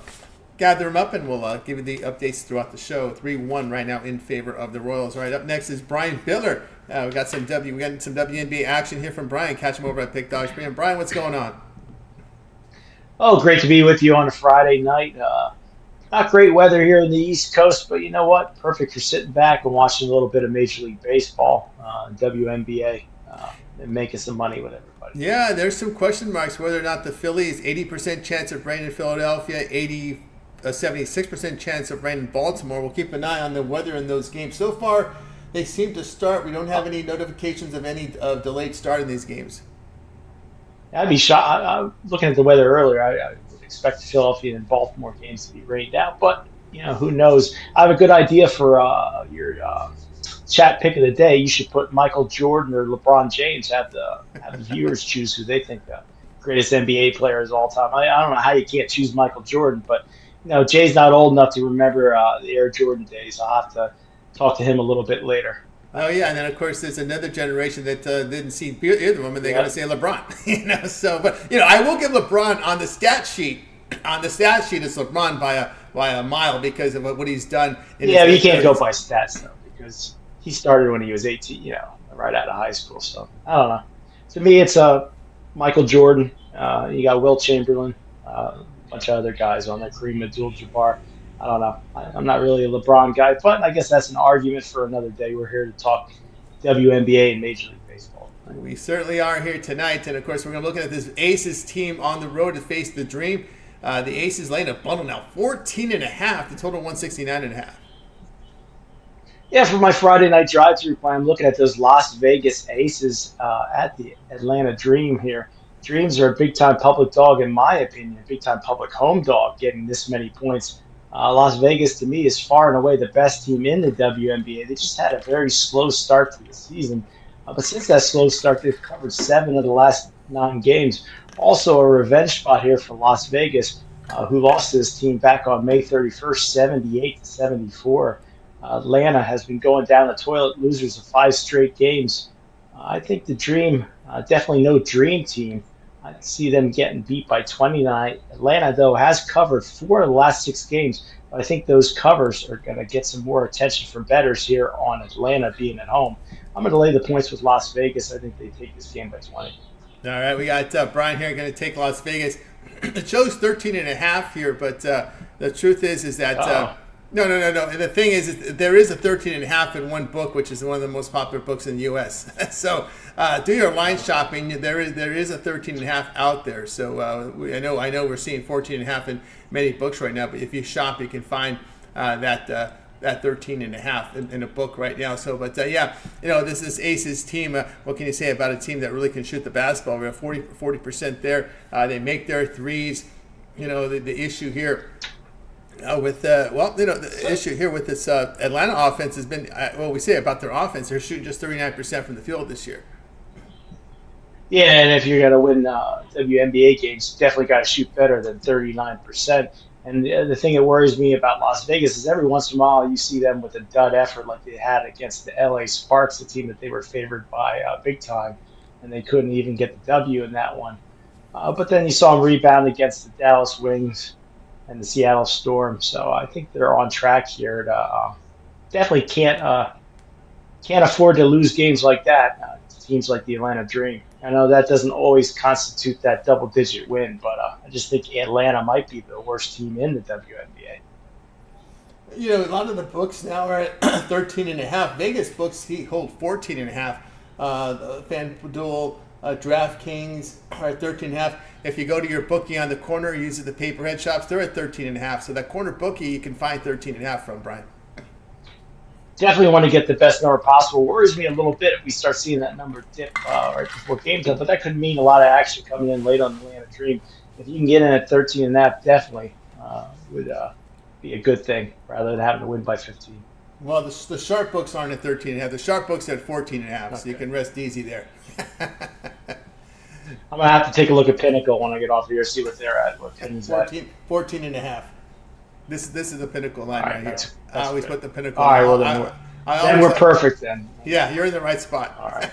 gather them up and we'll give you the updates throughout the show. 3-1 right now in favor of the Royals. All right, up next is Brian Bitler. We got some WNBA action here from Brian. Catch him over at Pick Dogs. Brian, what's going on? Oh, great to be with you on a Friday night. Not great weather here in the East Coast, but you know what? Perfect for sitting back and watching a little bit of Major League Baseball, WNBA, and making some money with everybody. Yeah, there's some question marks whether or not the Phillies, 80% chance of rain in Philadelphia, 76% chance of rain in Baltimore. We'll keep an eye on the weather in those games. So far, they seem to start. We don't have any notifications of any delayed start in these games. I'd be shocked. I was looking at the weather earlier. I would expect the Philadelphia and Baltimore games to be rained out, but who knows? I have a good idea for your chat pick of the day. You should put Michael Jordan or LeBron James. Have the viewers choose who they think the greatest NBA player is all time. I don't know how you can't choose Michael Jordan, but Jay's not old enough to remember the Air Jordan days. I'll have to talk to him a little bit later. Oh yeah, and then of course there's another generation that didn't see either of them, and they're going to say LeBron. So, but I will give LeBron on the stat sheet. On the stat sheet, it's LeBron by a mile because of what he's done. Yeah, you can't go by stats though because he started when he was 18. Right out of high school. So I don't know. To me, it's Michael Jordan. You got Will Chamberlain, a bunch of other guys on there, Kareem Abdul-Jabbar. I don't know. I'm not really a LeBron guy, but I guess that's an argument for another day. We're here to talk WNBA and Major League Baseball. We certainly are here tonight, and of course we're going to be looking at this Aces team on the road to face the Dream. The Aces laying a bundle now, 14.5. The total 169.5. Yeah, for my Friday night drive-thru plan, I'm looking at those Las Vegas Aces at the Atlanta Dream here. Dreams are a big-time public dog, in my opinion, a big-time public home dog, getting this many points. Las Vegas, to me, is far and away the best team in the WNBA. They just had a very slow start to the season. But since that slow start, they've covered 7 of the last 9 games. Also a revenge spot here for Las Vegas, who lost to this team back on May 31st, 78-74. Atlanta has been going down the toilet, losers of 5 straight games. I think the Dream, definitely no dream team. I see them getting beat by 29. Atlanta, though, has covered 4 of the last 6 games. But I think those covers are going to get some more attention from bettors here on Atlanta being at home. I'm going to lay the points with Las Vegas. I think they take this game by 20. All right, we got Brian here going to take Las Vegas. It shows 13.5 here, but the truth is that no. And the thing is there is a 13.5 in one book, which is one of the most popular books in the U.S. So do your line shopping. There is a 13.5 out there. So I know we're seeing 14.5 in many books right now, but if you shop, you can find that 13.5 in a book right now. So, but this is Aces team. What can you say about a team that really can shoot the basketball? We have 40% there. They make their threes. The issue here. The issue here with this Atlanta offense has been, we say about their offense, they're shooting just 39% from the field this year. Yeah, and if you're going to win WNBA games, you definitely got to shoot better than 39%. And the thing that worries me about Las Vegas is every once in a while you see them with a dud effort like they had against the LA Sparks, the team that they were favored by big time, and they couldn't even get the W in that one. But then you saw them rebound against the Dallas Wings and the Seattle Storm. So I think they're on track here to definitely can't afford to lose games like that to teams like the Atlanta Dream. I know that doesn't always constitute that double-digit win, but I just think Atlanta might be the worst team in the WNBA. You know, a lot of the books now are at 13.5. Vegas books hold 14.5. FanDuel, DraftKings are at 13.5. If you go to your bookie on the corner, use the paperhead shops, they're at 13.5. So that corner bookie you can find 13.5 from, Brian. Definitely want to get the best number possible. Worries me a little bit if we start seeing that number dip right before game time, but that could mean a lot of action coming in late on the Atlanta Dream. If you can get in at 13.5, definitely would be a good thing rather than having to win by 15. Well, the sharp books aren't at 13.5. The sharp books are at 14.5, Okay. so you can rest easy there. I'm going to have to take a look at Pinnacle when I get off here, see what they're at, what Penny's at. 14.5. This is the Pinnacle line All right right, here. that's I always good. put the Pinnacle. All right, well, then we're always- perfect then. Yeah, you're in the right spot. All right.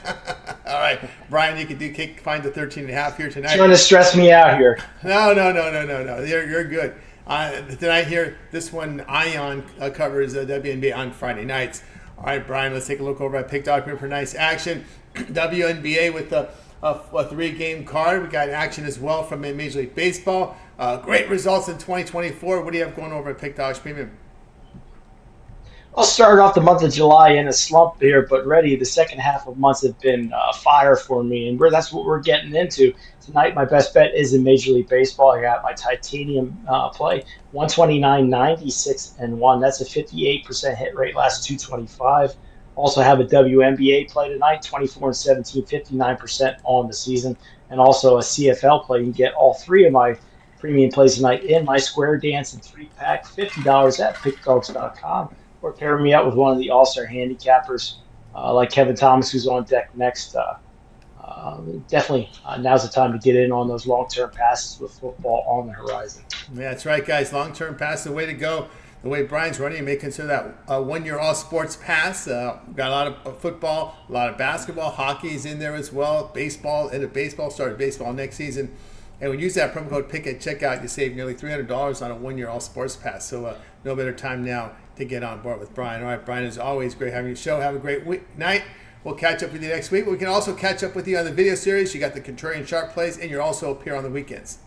All right, Brian, you can find the 13.5 here tonight. Trying to stress me out here. No. You're good. Tonight here, this one Ion covers WNBA on Friday nights. All right, Brian, let's take a look over at Pick Dog for nice action. WNBA with a 3-game card. We got action as well from Major League Baseball. Great results in 2024. What do you have going over at Pick Dogs Premium? I'll start off the month of July in a slump here, but ready. The second half of months have been fire for me, and that's what we're getting into. Tonight, my best bet is in Major League Baseball. I got my Titanium play, 129, 96, and 1. That's a 58% hit rate, last 225. Also have a WNBA play tonight, 24 and 17, 59% on the season, and also a CFL play. You can get all three of my premium plays tonight in my Square Dance and 3-pack, $50 at pickdogs.com. Or pair me up with one of the all-star handicappers like Kevin Thomas, who's on deck next. Definitely now's the time to get in on those long-term passes with football on the horizon. Yeah, that's right, guys. Long-term pass, the way to go. The way Brian's running, you may consider that one-year all-sports pass. Got a lot of football, a lot of basketball, hockey's in there as well. Baseball, started baseball next season. And when you use that promo code PICK at checkout, you save nearly $300 on a one-year all-sports pass. So no better time now to get on board with Brian. All right, Brian, it's always great having you show. Have a great night. We'll catch up with you next week. We can also catch up with you on the video series. You got the Contrarian Sharp plays, and you're also appear on the weekends.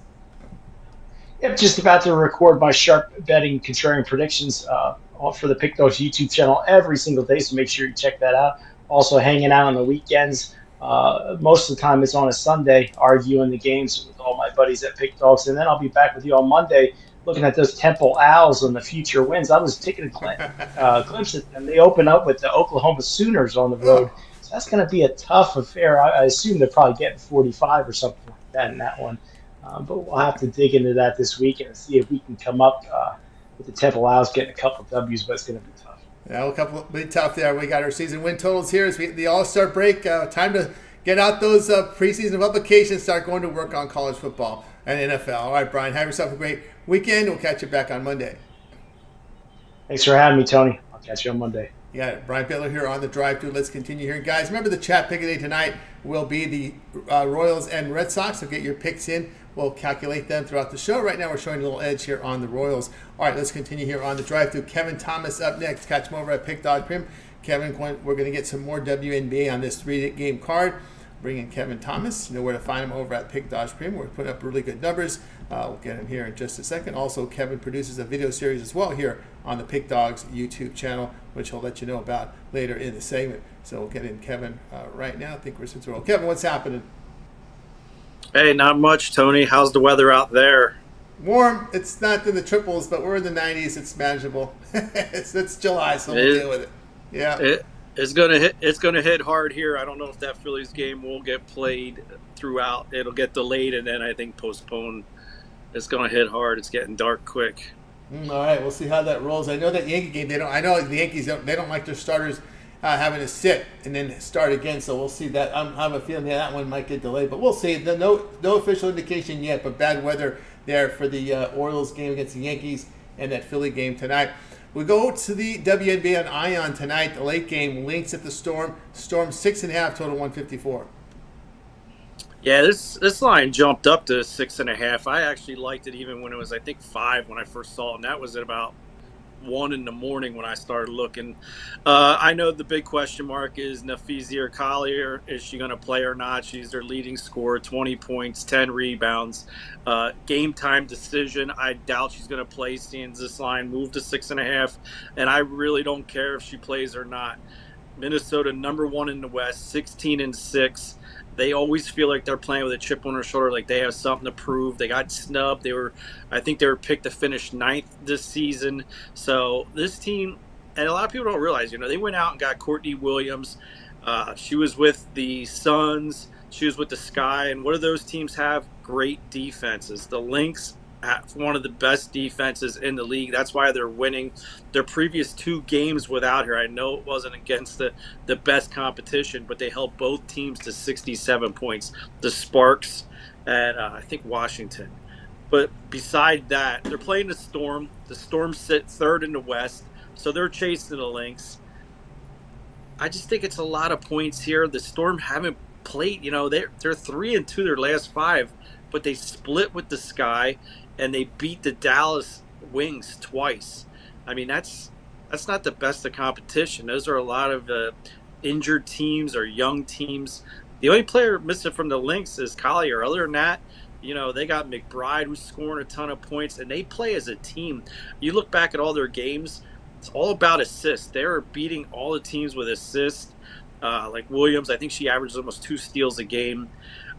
Yep, just about to record my sharp betting contrarian predictions for the Pick Dogs YouTube channel every single day, so make sure you check that out. Also hanging out on the weekends. Most of the time it's on a Sunday, arguing the games with all my buddies at Pick Dogs, and then I'll be back with you on Monday looking at those Temple Owls and the future wins. I was taking a glimpse at them. They open up with the Oklahoma Sooners on the road. So that's going to be a tough affair. I assume they're probably getting 45 or something like that in that one. But we'll have to dig into that this weekend and see if we can come up with the Temple Owls getting a couple of W's, but it's going to be tough. Yeah, a couple of big tough there. We got our season win totals here as the All-Star break. Time to get out those preseason publications, start going to work on college football and NFL. All right, Brian, have yourself a great weekend. We'll catch you back on Monday. Thanks for having me, Tony. I'll catch you on Monday. You got it. Brian Bitler here on the drive-thru. Let's continue here. Guys, remember the chat pick of the day tonight will be the Royals and Red Sox, so get your picks in. We'll calculate them throughout the show. Right now we're showing a little edge here on the Royals. All right, let's continue here on the drive-thru. Kevin Thomas up next. Catch him over at Pick Dog Prim. Kevin, we're going to get some more WNBA on this 3-game card. Bring in Kevin Thomas. You know where to find him over at Pick Dodge Premium. We're putting up really good numbers. We'll get him here in just a second. Also, Kevin produces a video series as well here on the Pick Dogs YouTube channel, which he'll let you know about later in the segment. So we'll get in Kevin right now. I think we're since we're all. Kevin, what's happening? Hey, not much, Tony. How's the weather out there? Warm. It's not in the triples, but we're in the 90s. It's manageable. it's July, so we'll deal with it. Yeah. It's gonna hit hard here. I don't know if that Phillies game will get played throughout. It'll get delayed and then I think postponed. It's gonna hit hard. It's getting dark quick. All right, we'll see how that rolls. I know that Yankee game. I know the Yankees don't like their starters having to sit and then start again. So we'll see that. I have a feeling that one might get delayed, but we'll see. No official indication yet, but bad weather there for the Orioles game against the Yankees and that Philly game tonight. We go to the WNBA on Ion tonight. The late game, Lynx at the Storm. Storm 6.5, total 154. Yeah, this line jumped up to 6.5. I actually liked it even when it was, I think, 5 when I first saw it, and that was at about 1 in the morning when I started looking. I know the big question mark is Nafizir Collier. Is she going to play or not? She's their leading scorer, 20 points, 10 rebounds. Game time decision. I doubt she's going to play, seeing this line move to 6.5. And I really don't care if she plays or not. Minnesota #1 in the West, 16-6. They always feel like they're playing with a chip on their shoulder, like they have something to prove. They got snubbed. I think they were picked to finish 9th this season. So this team, and a lot of people don't realize, they went out and got Courtney Williams. She was with the Suns. She was with the Sky. And what do those teams have? Great defenses. The Lynx have one of the best defenses in the league. That's why they're winning. Their previous 2 games without her, I know it wasn't against the best competition, but they held both teams to 67 points. The Sparks and I think Washington. But beside that, they're playing the Storm. The Storm sit 3rd in the West, so they're chasing the Lynx. I just think it's a lot of points here. The Storm haven't played, they're 3-2 their last 5, but they split with the Sky and they beat the Dallas Wings twice. I mean, that's not the best of competition. Those are a lot of injured teams or young teams. The only player missing from the Lynx is Collier. Other than that, they got McBride, who's scoring a ton of points, and they play as a team. You look back at all their games, it's all about assists. They're beating all the teams with assists. Like Williams, I think she averages almost 2 steals a game.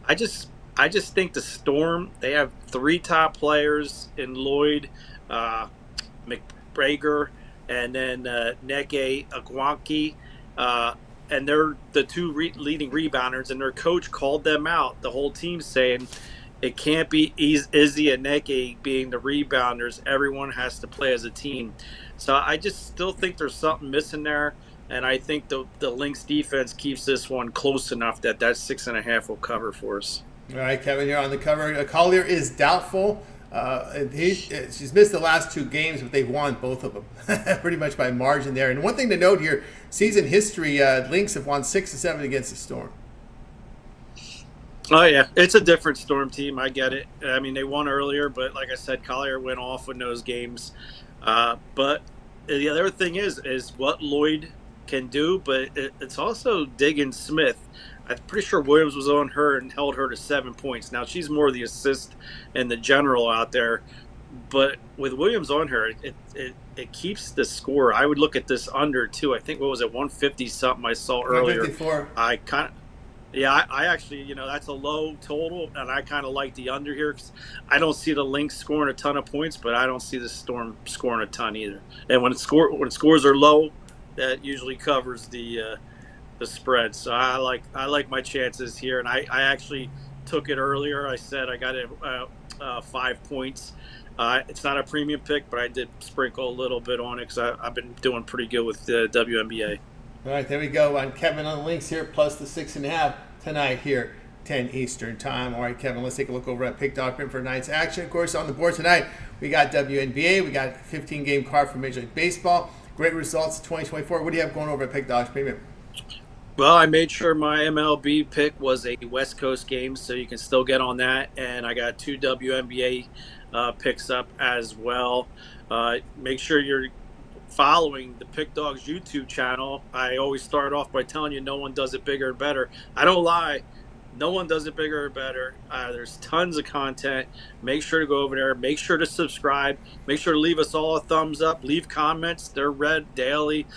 I just think the Storm, they have 3 top players in Lloyd, McBrager, and then Neke Agwanki. And they're the 2 leading rebounders, and their coach called them out, the whole team, saying it can't be Izzy and Neke being the rebounders. Everyone has to play as a team. So I just still think there's something missing there. And I think the Lynx defense keeps this one close enough that 6.5 will cover for us. All right, Kevin, here on the cover. Collier is doubtful. She's missed the last 2 games, but they've won both of them pretty much by margin there. And one thing to note here, season history, Lynx have won 6-7 against the Storm. Oh, yeah. It's a different Storm team. I get it. I mean, they won earlier, but like I said, Collier went off in those games. But the other thing is what Lloyd can do, but it's also Diggin Smith. I'm pretty sure Williams was on her and held her to 7 points. Now, she's more the assist and the general out there. But with Williams on her, it keeps the score. I would look at this under, too. I think, 150-something I saw earlier. 154. I actually, that's a low total, and I kind of like the under here because I don't see the Lynx scoring a ton of points, but I don't see the Storm scoring a ton either. And when scores are low, that usually covers the spread. So I like my chances here, and I actually took it earlier. I said I got it 5 points. It's not a premium pick, but I did sprinkle a little bit on it because I've been doing pretty good with the WNBA. All right, there we go on Kevin on the Lynx here, plus the 6.5 tonight here, 10 Eastern time. All right, Kevin, let's take a look over at Pick.com for tonight's action. Of course, on the board tonight, we got WNBA. We got a 15-game card for Major League Baseball. Great results 2024. What do you have going over at Pick.com Premium? Well, I made sure my MLB pick was a West Coast game, so you can still get on that. And I got 2 WNBA picks up as well. Make sure you're following the Pick Dogs YouTube channel. I always start off by telling you no one does it bigger and better. I don't lie. No one does it bigger or better. There's tons of content. Make sure to go over there. Make sure to subscribe. Make sure to leave us all a thumbs up. Leave comments. They're read daily.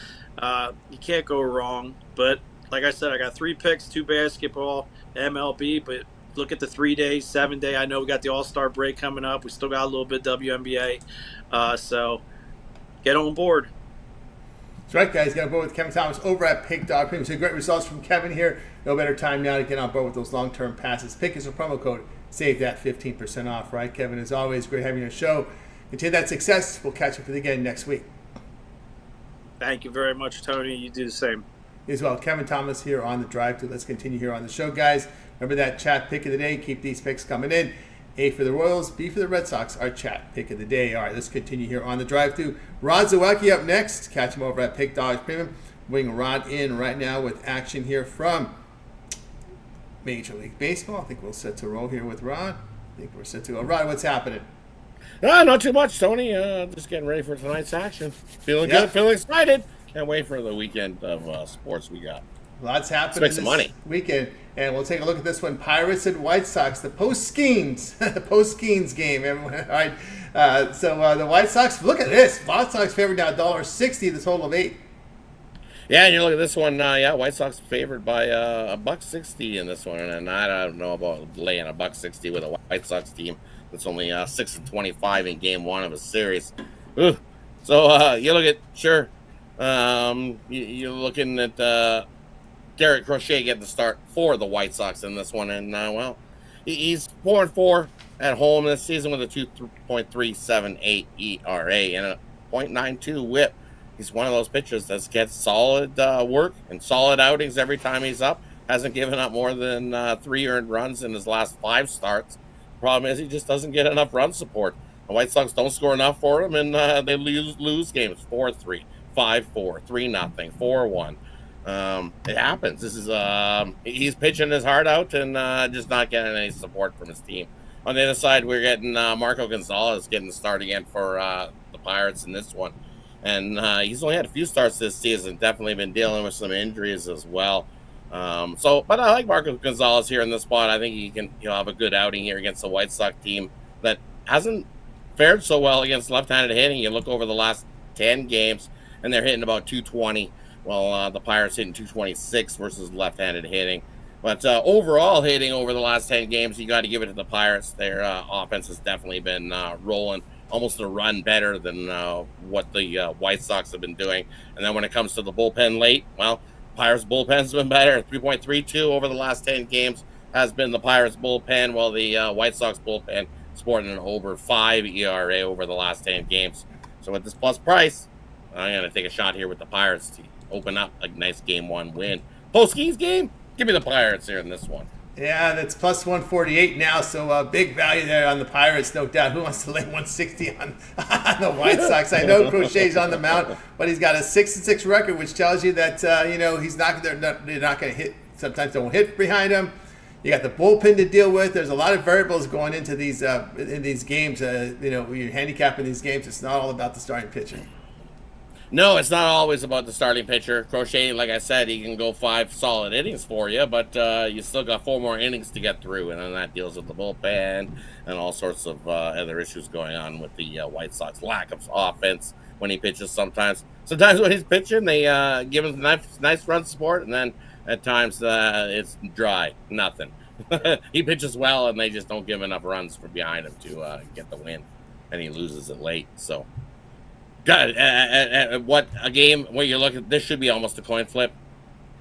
You can't go wrong. But like I said, I got 3 picks, 2 basketball, MLB, but look at the 3-day, 7-day. I know we got the All-Star break coming up. We still got a little bit WNBA. So get on board. That's right, guys. Got on board with Kevin Thomas over at Pick.com Premium. So great results from Kevin here. No better time now to get on board with those long-term passes. Pick is a promo code. Save that 15% off, right, Kevin? As always, great having you on the show. Continue that success. We'll catch up with you again next week. Thank you very much, Tony. You do the same. As well, Kevin Thomas here on the drive-thru. Let's continue here on the show, guys. Remember that chat pick of the day. Keep these picks coming in. A for the Royals, B for the Red Sox, our chat pick of the day. All right, let's continue here on the drive-thru. Rod Zaki up next. Catch him over at Pick Dogs Premium. Bring Rod in right now with action here from Major League Baseball. I think we're set to roll here with Rod. I think we're set to go. Rod, what's happening? Not too much, Tony. Just getting ready for tonight's action. Feeling Yep. good, feeling excited. Can't wait for the weekend of sports we got. Lots happening make some this money. weekend, and we'll take a look at this one. Pirates and White Sox, the post-Skeens, the post-Skeens game. Everyone, all right. So the White Sox, look at this. White Sox favored now $1.60, the total of 8. Yeah, and you look at this one. White Sox favored by $1.60 in this one, and I don't know about laying $1.60 with a White Sox team that's only 6-25 in Game 1 of a series. Ooh. So you look at you're looking at Derek Crochet getting the start for the White Sox in this one, and he's 4-4 at home this season with a 2.378 ERA and a .92 WHIP. He's one of those pitchers that gets solid work and solid outings every time he's up. Hasn't given up more than 3 earned runs in his last 5 starts. Problem is he just doesn't get enough run support. The White Sox don't score enough for him, and they lose games 4-3, 5-4, 3-0, 4-1. It happens. This is he's pitching his heart out and just not getting any support from his team. On the other side, we're getting Marco Gonzalez getting the start again for the Pirates in this one. And he's only had a few starts this season. Definitely been dealing with some injuries as well. But I like Marco Gonzalez here in this spot. I think he'll have a good outing here against the White Sox team that hasn't fared so well against left-handed hitting. You look over the last 10 games, and they're hitting about 220. Well, the Pirates hitting 226 versus left-handed hitting. But overall hitting over the last 10 games, you got to give it to the Pirates. Their offense has definitely been rolling. Almost a run better than what the White Sox have been doing. And then when it comes to the bullpen late, well, Pirates bullpen's been better. 3.32 over the last 10 games has been the Pirates bullpen, while the White Sox bullpen sporting an over 5 ERA over the last 10 games. So with this plus price, I'm going to take a shot here with the Pirates to open up a nice Game 1 win. Post-Skeens game, give me the Pirates here in this one. Yeah, that's plus 148 now, so big value there on the Pirates, no doubt. Who wants to lay 160 on the White Sox? I know Crochet's on the mound, but he's got a 6-6 record, which tells you that he's they're not going to hit. Sometimes they won't hit behind him. You got the bullpen to deal with. There's a lot of variables going into these in these games. When you're handicapping these games, it's not all about the starting pitcher. No, it's not always about the starting pitcher. Crochet, like I said, he can go 5 solid innings for you, but you still got 4 more innings to get through, and then that deals with the bullpen and all sorts of other issues going on with the White Sox. Lack of offense when he pitches sometimes. Sometimes when he's pitching, they give him nice run support, and then at times it's dry, nothing. He pitches well, and they just don't give enough runs from behind him to get the win, and he loses it late, so... God, what a game where you look at this should be almost a coin flip.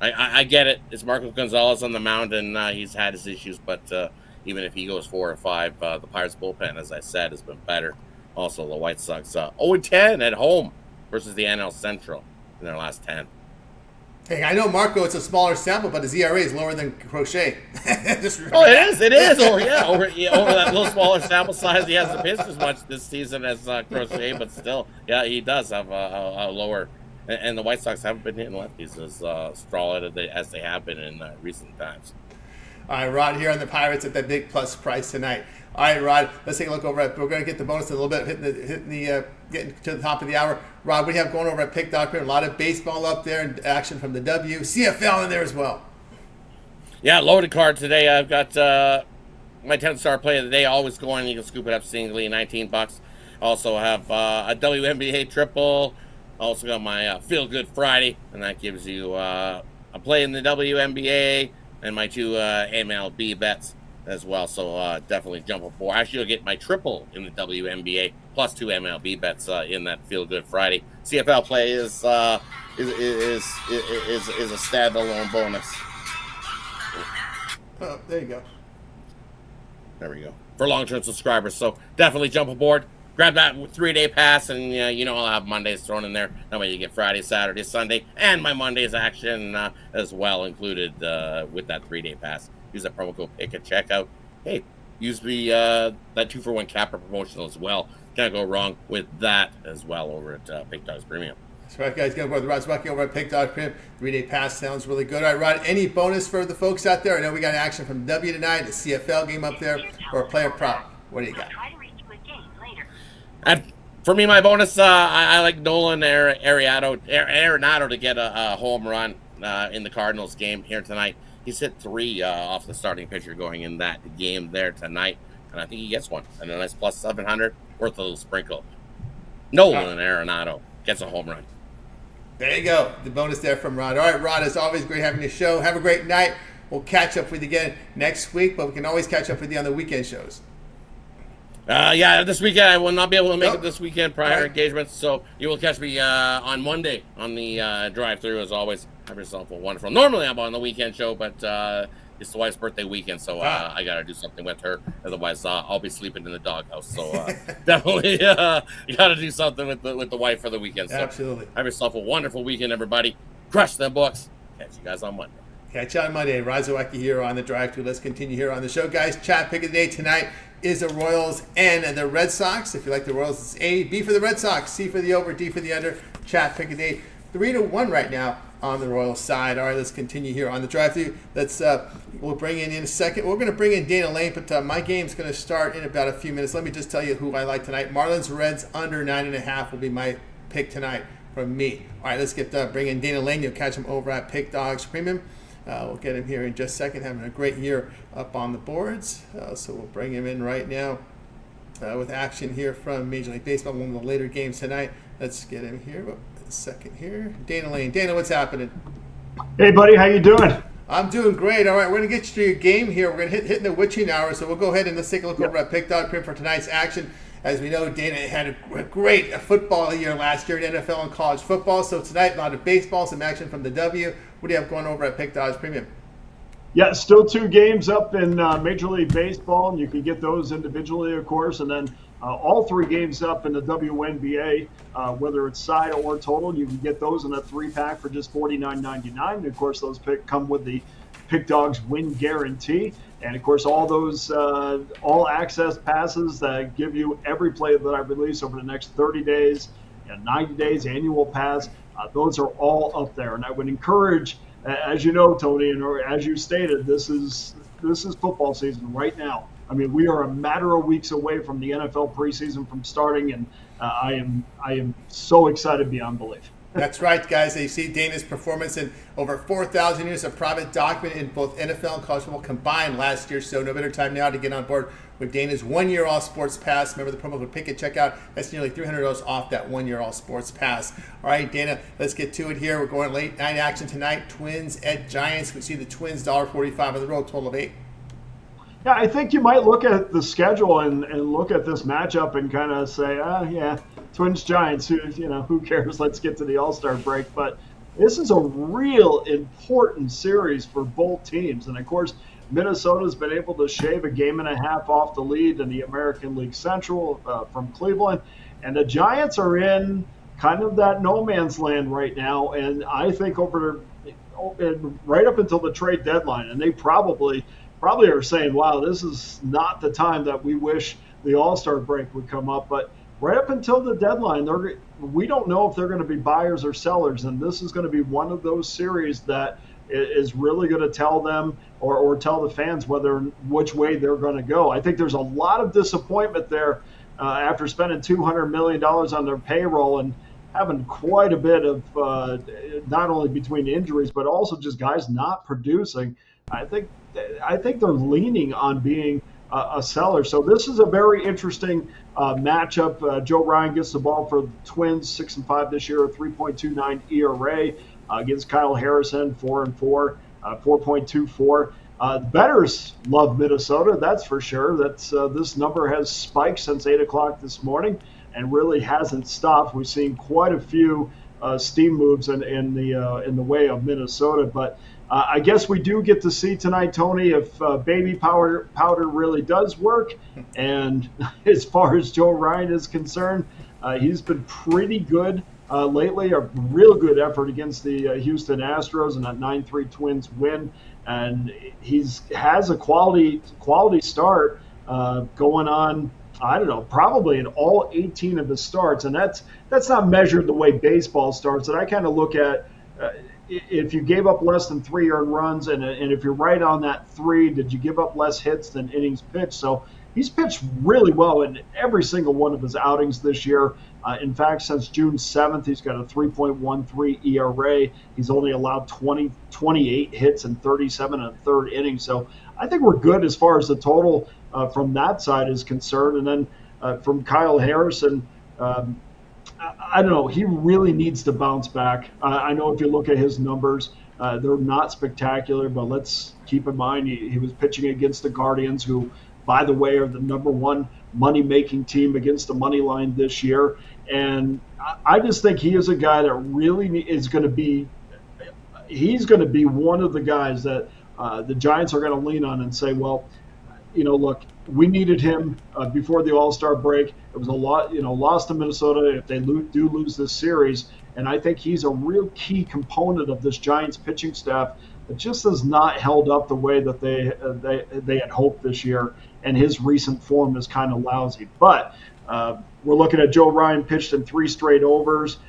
I get it. It's Marco Gonzalez on the mound, and he's had his issues, but even if he goes 4 or 5, the Pirates bullpen, as I said, has been better. Also, the White Sox 0-10 at home versus the NL Central in their last 10. Hey, I know Marco, it's a smaller sample, but his ERA is lower than Crochet. It is. Over that little smaller sample size, he hasn't pitched as much this season as Crochet, but still, yeah, he does have a lower. And the White Sox haven't been hitting lefties as strong as they have been in recent times. All right, Rod here on the Pirates at that big plus price tonight. All right, Rod, let's take a look over at. We're going to get the bonus in a little bit, getting to the top of the hour. Rod, what do you have going over at Pick.com? A lot of baseball up there and action from the CFL in there as well. Yeah, loaded card today. I've got my 10-star play of the day always going. You can scoop it up singly, $19. Also have a WNBA triple. Also got my Feel Good Friday, and that gives you a play in the WNBA and my 2 MLB bets as well. So definitely jump aboard. Actually, you'll get my triple in the WNBA plus 2 MLB bets in that Feel Good Friday. CFL play is a standalone bonus. Oh, there you go. There we go. For long-term subscribers. So definitely jump aboard. Grab that 3-day pass, and I'll have Mondays thrown in there. That way you get Friday, Saturday, Sunday, and my Mondays action as well included with that 3-day pass. Use that promo code PICK at checkout. Hey, use the that 2-for-1 capper promotional as well. Can't go wrong with that as well over at Pick Dogs Premium. That's right, guys. Go over to Rod's Bucky over at Pick Dog Premium. 3-day pass sounds really good. All right, Rod, any bonus for the folks out there? I know we got action from W tonight, a CFL game up there, or a player prop. What do you got? And for me, my bonus, I like Nolan Arenado to get a home run in the Cardinals game here tonight. He's hit 3 off the starting pitcher going in that game there tonight, and I think he gets one. And a nice plus 700, worth a little sprinkle. Nolan Arenado gets a home run. There you go. The bonus there from Rod. All right, Rod, it's always great having you show. Have a great night. We'll catch up with you again next week, but we can always catch up with you on the weekend shows. Yeah, this weekend I will not be able to make Nope. it this weekend, prior engagements, so you will catch me on Monday on the drive-through as always. Have yourself a wonderful. Normally I'm on the weekend show, but it's the wife's birthday weekend, so I got to do something with her. Otherwise, I'll be sleeping in the doghouse. So definitely you got to do something with the wife for the weekend. So Absolutely. have yourself a wonderful weekend, everybody. Crush them books. Catch you guys on Monday. Catch you on Monday. Zaki here on the drive-thru. Let's continue here on the show, guys. Chat pick of the day tonight is the Royals and the Red Sox. If you like the Royals, it's A, B for the Red Sox, C for the over, D for the under. Chat pick of the day 3-1 right now on the Royals side. All right, let's continue here on the drive-thru. We'll bring in a second. We're going to bring in Dana Lane, but my game's going to start in about a few minutes. Let me just tell you who I like tonight. Marlins Reds under 9.5 will be my pick tonight from me. All right, let's bring in Dana Lane. You'll catch him over at Pick Dogs Premium. We'll get him here in just a second, having a great year up on the boards. So we'll bring him in right now with action here from Major League Baseball, one of the later games tonight. Let's get him here. A second here. Dana Lane. Dana, what's happening? Hey, buddy. How you doing? I'm doing great. All right, we're going to get you to your game here. We're going to hit the witching hour, so we'll go ahead and let's take a look over at Pick Dog Premium for tonight's action. As we know, Dana had a great football year last year in NFL and college football. So tonight, a lot of baseball, some action from the W. What do you have going over at Pick Dogs Premium? Yeah, still 2 games up in Major League Baseball, and you can get those individually, of course, and then all 3 games up in the WNBA, whether it's side or total. You can get those in a 3-pack for just $49.99. And of course, those come with the Pick Dogs win guarantee. And of course, all those all access passes that give you every play that I release over the next 30 days and 90 days, annual pass, those are all up there. And I would encourage, as you know, Tony, and as you stated, this is football season right now. I mean, we are a matter of weeks away from the NFL preseason from starting, and I am so excited beyond belief. That's right, guys. You see Dana's performance in over 4,000 units of private document in both NFL and college football combined last year. So no better time now to get on board with Dana's 1-year all sports pass. Remember the promo code PICK at checkout. That's nearly $300 off that 1-year all sports pass. All right, Dana, let's get to it here. We're going late night action tonight. Twins at Giants. We see the Twins $1.45 on the road, total of 8. Yeah, I think you might look at the schedule and look at this matchup and kind of say, yeah, Twins Giants, who cares? Let's get to the All-Star break. But this is a real important series for both teams. And of course, Minnesota's been able to shave a game and a half off the lead in the American League Central from Cleveland. And the Giants are in kind of that no man's land right now. And I think right up until the trade deadline, and they probably are saying, wow, this is not the time that we wish the All-Star break would come up. But right up until the deadline, we don't know if they're going to be buyers or sellers. And this is going to be one of those series that is really going to tell them or tell the fans which way they're going to go. I think there's a lot of disappointment there after spending $200 million on their payroll and having quite a bit of not only between injuries, but also just guys not producing. I think they're leaning on being a seller. So this is a very interesting matchup. Joe Ryan gets the ball for the Twins, 6-5 this year, 3.29 ERA against Kyle Harrison, 4-4, 4.24. Bettors love Minnesota, that's for sure. This number has spiked since 8 o'clock this morning and really hasn't stopped. We've seen quite a few steam moves in the way of Minnesota, but I guess we do get to see tonight, Tony, if baby powder really does work. And as far as Joe Ryan is concerned, he's been pretty good lately. A real good effort against the Houston Astros in that 9-3 Twins win, and has a quality start going on. I don't know, probably in all 18 of his starts, and that's not measured the way baseball starts. And I kind of look at if you gave up less than 3 earned runs, and if you're right on that 3, did you give up less hits than innings pitched? So he's pitched really well in every single one of his outings this year. In fact, since June 7th, he's got a 3.13 ERA. He's only allowed 28 hits and 37 and a third innings. So I think we're good as far as the total from that side is concerned. And then from Kyle Harrison, I don't know. He really needs to bounce back. I know if you look at his numbers, they're not spectacular, but let's keep in mind he was pitching against the Guardians, who, by the way, are the one money-making team against the money line this year. And I just think he is a guy that really is going to be – he's going to be one of the guys that the Giants are going to lean on and say, well, look, we needed him before the All-Star break. It was a lot, lost to Minnesota if they do lose this series. And I think he's a real key component of this Giants pitching staff that just has not held up the way that they had hoped this year. And his recent form is kind of lousy. But we're looking at Joe Ryan pitched in 3 straight overs.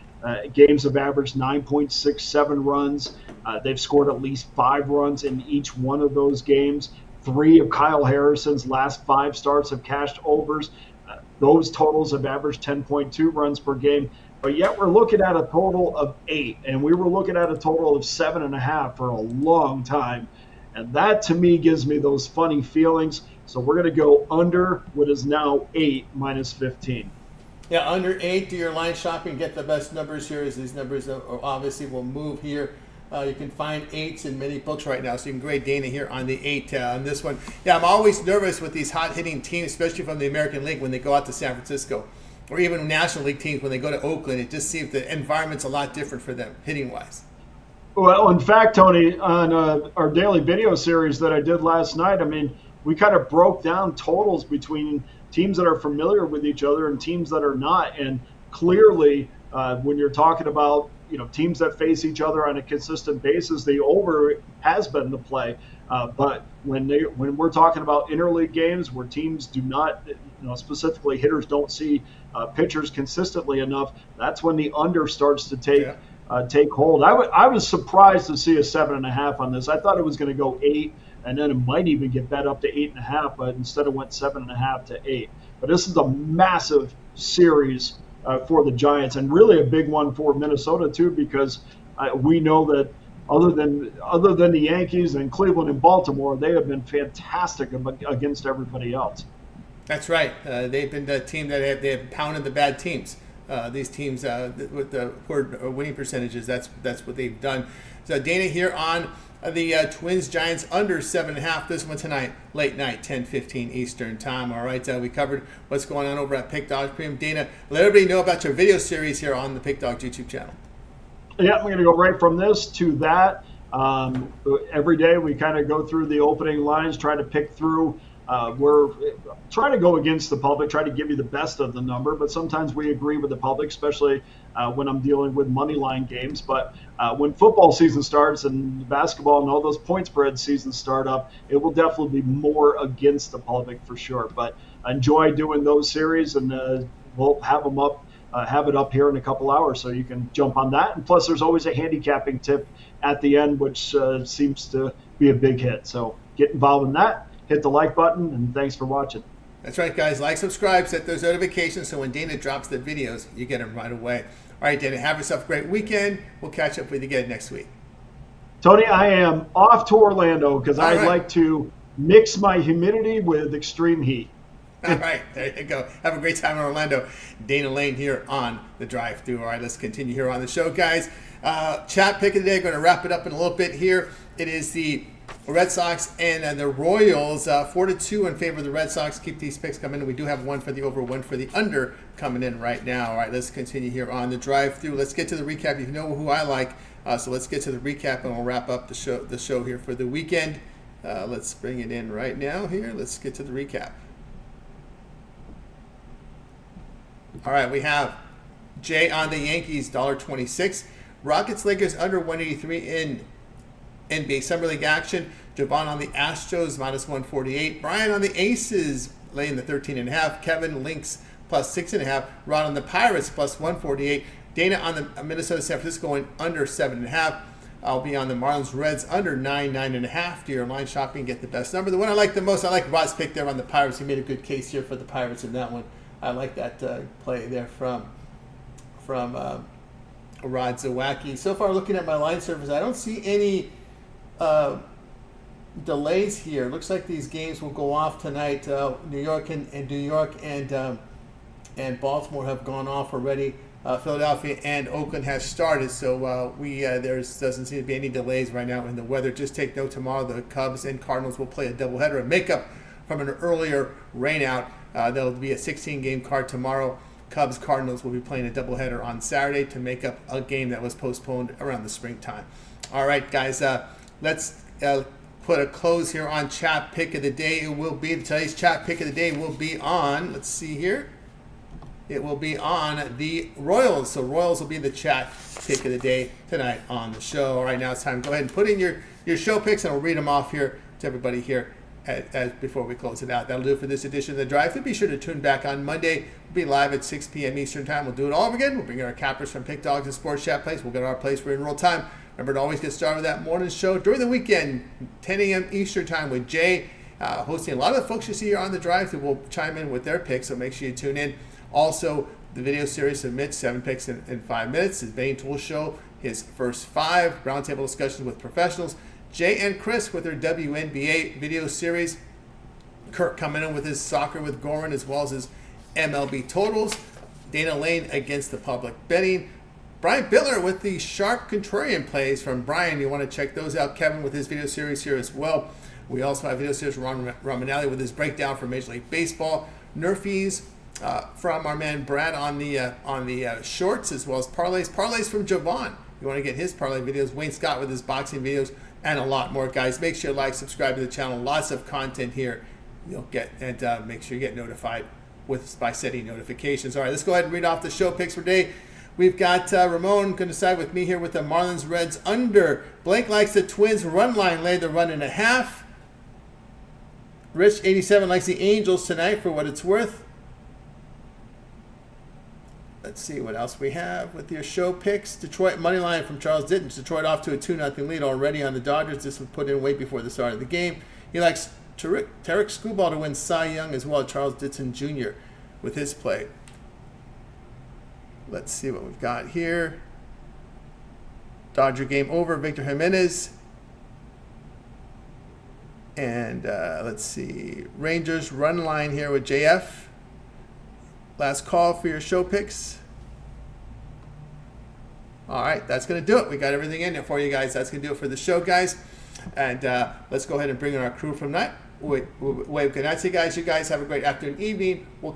Games have averaged 9.67 runs. They've scored at least 5 runs in each one of those games. 3 of Kyle Harrison's last 5 starts have cashed overs. Those totals have averaged 10.2 runs per game. But yet we're looking at a total of 8. And we were looking at a total of 7.5 for a long time. And that, to me, gives me those funny feelings. So we're going to go under what is now 8 minus 15. Yeah, under 8, do your line shopping, get the best numbers here, as these numbers obviously will move here. You can find 8s in many books right now, so you can grade Dana here on the 8 on this one. Yeah, I'm always nervous with these hot-hitting teams, especially from the American League when they go out to San Francisco, or even National League teams when they go to Oakland. It just seems the environment's a lot different for them, hitting-wise. Well, in fact, Tony, on our daily video series that I did last night, I mean, we kind of broke down totals between teams that are familiar with each other and teams that are not. And clearly, when you're talking about teams that face each other on a consistent basis, the over has been the play. But when we're talking about interleague games where teams do not, specifically hitters don't see pitchers consistently enough, that's when the under starts to take hold. I was surprised to see a 7.5 on this. I thought it was going to go 8. And then it might even get bet up to 8.5, but instead it went 7.5 to 8. But this is a massive series for the Giants, and really a big one for Minnesota too, because we know that other than the Yankees and Cleveland and Baltimore, they have been fantastic against everybody else. That's right. They've been the team that they have pounded the bad teams. These teams with the poor winning percentages, that's what they've done. So Dana here on the Twins Giants under 7.5. This one tonight, late night, 10:15 Eastern time. All right, we covered what's going on over at Pick Dog Premium. Dana, let everybody know about your video series here on the Pick Dog YouTube channel. Yeah, I'm going to go right from this to that. Every day we kind of go through the opening lines, try to pick through. We're trying to go against the public, try to give you the best of the number, but sometimes we agree with the public, especially when I'm dealing with money line games. But when football season starts and basketball and all those point spread seasons start up, it will definitely be more against the public for sure. But I enjoy doing those series, and we'll have them up. Have it up here in a couple hours so you can jump on that. And plus, there's always a handicapping tip at the end, which seems to be a big hit. So get involved in that. Hit the like button, and thanks for watching. That's right, guys. Like, subscribe, set those notifications so when Dana drops the videos, you get them right away. All right, Dana, have yourself a great weekend. We'll catch up with you again next week. Tony, I am off to Orlando because I'd like to mix my humidity with extreme heat. All right, there you go. Have a great time in Orlando. Dana Lane here on the drive-through. All right, let's continue here on the show, guys. Chat pick of the day. Going to wrap it up in a little bit here. It is the Red Sox and the Royals, 4-2 in favor of the Red Sox. Keep these picks coming. We do have one for the over, one for the under coming in right now. All right, let's continue here on the drive-through. Let's get to the recap. You know who I like, so let's get to the recap, and we'll wrap up the show here for the weekend. Let's bring it in right now here. Let's get to the recap. All right, we have Jay on the Yankees, $1.26. Rockets, Lakers under 183 in NBA Summer League action. Javon on the Astros, minus 148. Brian on the Aces, laying the 13.5. Kevin, Lynx, plus 6.5. Rod on the Pirates, plus 148. Dana on the Minnesota San Francisco, going under 7.5. I'll be on the Marlins Reds under 9.5. Do your line shopping, get the best number. The one I like the most, I like Rod's pick there on the Pirates. He made a good case here for the Pirates in that one. I like that play there from Rod Zawacki. So far, looking at my line service, I don't see any delays here. Looks like these games will go off tonight. New York and Baltimore have gone off already. Philadelphia and Oakland has started, so there doesn't seem to be any delays right now in the weather. Just take note, tomorrow the Cubs and Cardinals will play a doubleheader, a makeup from an earlier rainout. There'll be a 16-game card tomorrow. Cubs Cardinals will be playing a doubleheader on Saturday to make up a game that was postponed around the springtime. All right, guys, let's put a close here on chat pick of the day. Today's chat pick of the day will be on, let's see here. It will be on the Royals. So Royals will be the chat pick of the day tonight on the show. All right, now it's time to go ahead and put in your show picks, and we'll read them off here to everybody here before we close it out. That'll do it for this edition of the Drive. So be sure to tune back on Monday. We'll be live at 6 p.m. Eastern Time. We'll do it all over again. We'll bring in our cappers from Pick Dogs and Sports Chat Plays. We'll get our plays for in real time. Remember to always get started with that morning show during the weekend, 10 a.m. Eastern Time with Jay, hosting a lot of the folks you see here on the Drive who will chime in with their picks, so make sure you tune in. Also, the video series of Mitch, 7 picks in 5 minutes. His Betting Tool Show, his first 5 roundtable discussions with professionals. Jay and Chris with their WNBA video series. Kirk coming in with his Soccer with Goran, as well as his MLB totals. Dana Lane against the public betting. Brian Bitler with the sharp contrarian plays from Brian. You want to check those out. Kevin with his video series here as well. We also have video series from Ron Romanelli with his breakdown for Major League Baseball. Nerfies from our man Brad on the shorts, as well as parlays from Javon. You want to get his parlay videos. Wayne Scott with his boxing videos, and a lot more, guys. Make sure you like, subscribe to the channel. Lots of content here. You'll get, and make sure you get notified by setting notifications. All right, let's go ahead and read off the show picks for today. We've got Ramon going to side with me here with the Marlins Reds under. Blake likes the Twins run line, lay the 1.5. Rich 87 likes the Angels tonight for what it's worth. Let's see what else we have with your show picks. Detroit money line from Charles Dittens. Detroit off to a 2-0 lead already on the Dodgers. This was put in way before the start of the game. He likes Tarek Skubal to win Cy Young, as well as Charles Ditton Jr. with his play. Let's see what we've got here. Dodger game over, Victor Jimenez. And let's see, Rangers run line here with JF. Last call for your show picks. All right, that's going to do it. We got everything in there for you guys. That's going to do it for the show, guys. And let's go ahead and bring in our crew from night. Wait, good night to you guys. You guys have a great afternoon, evening. We'll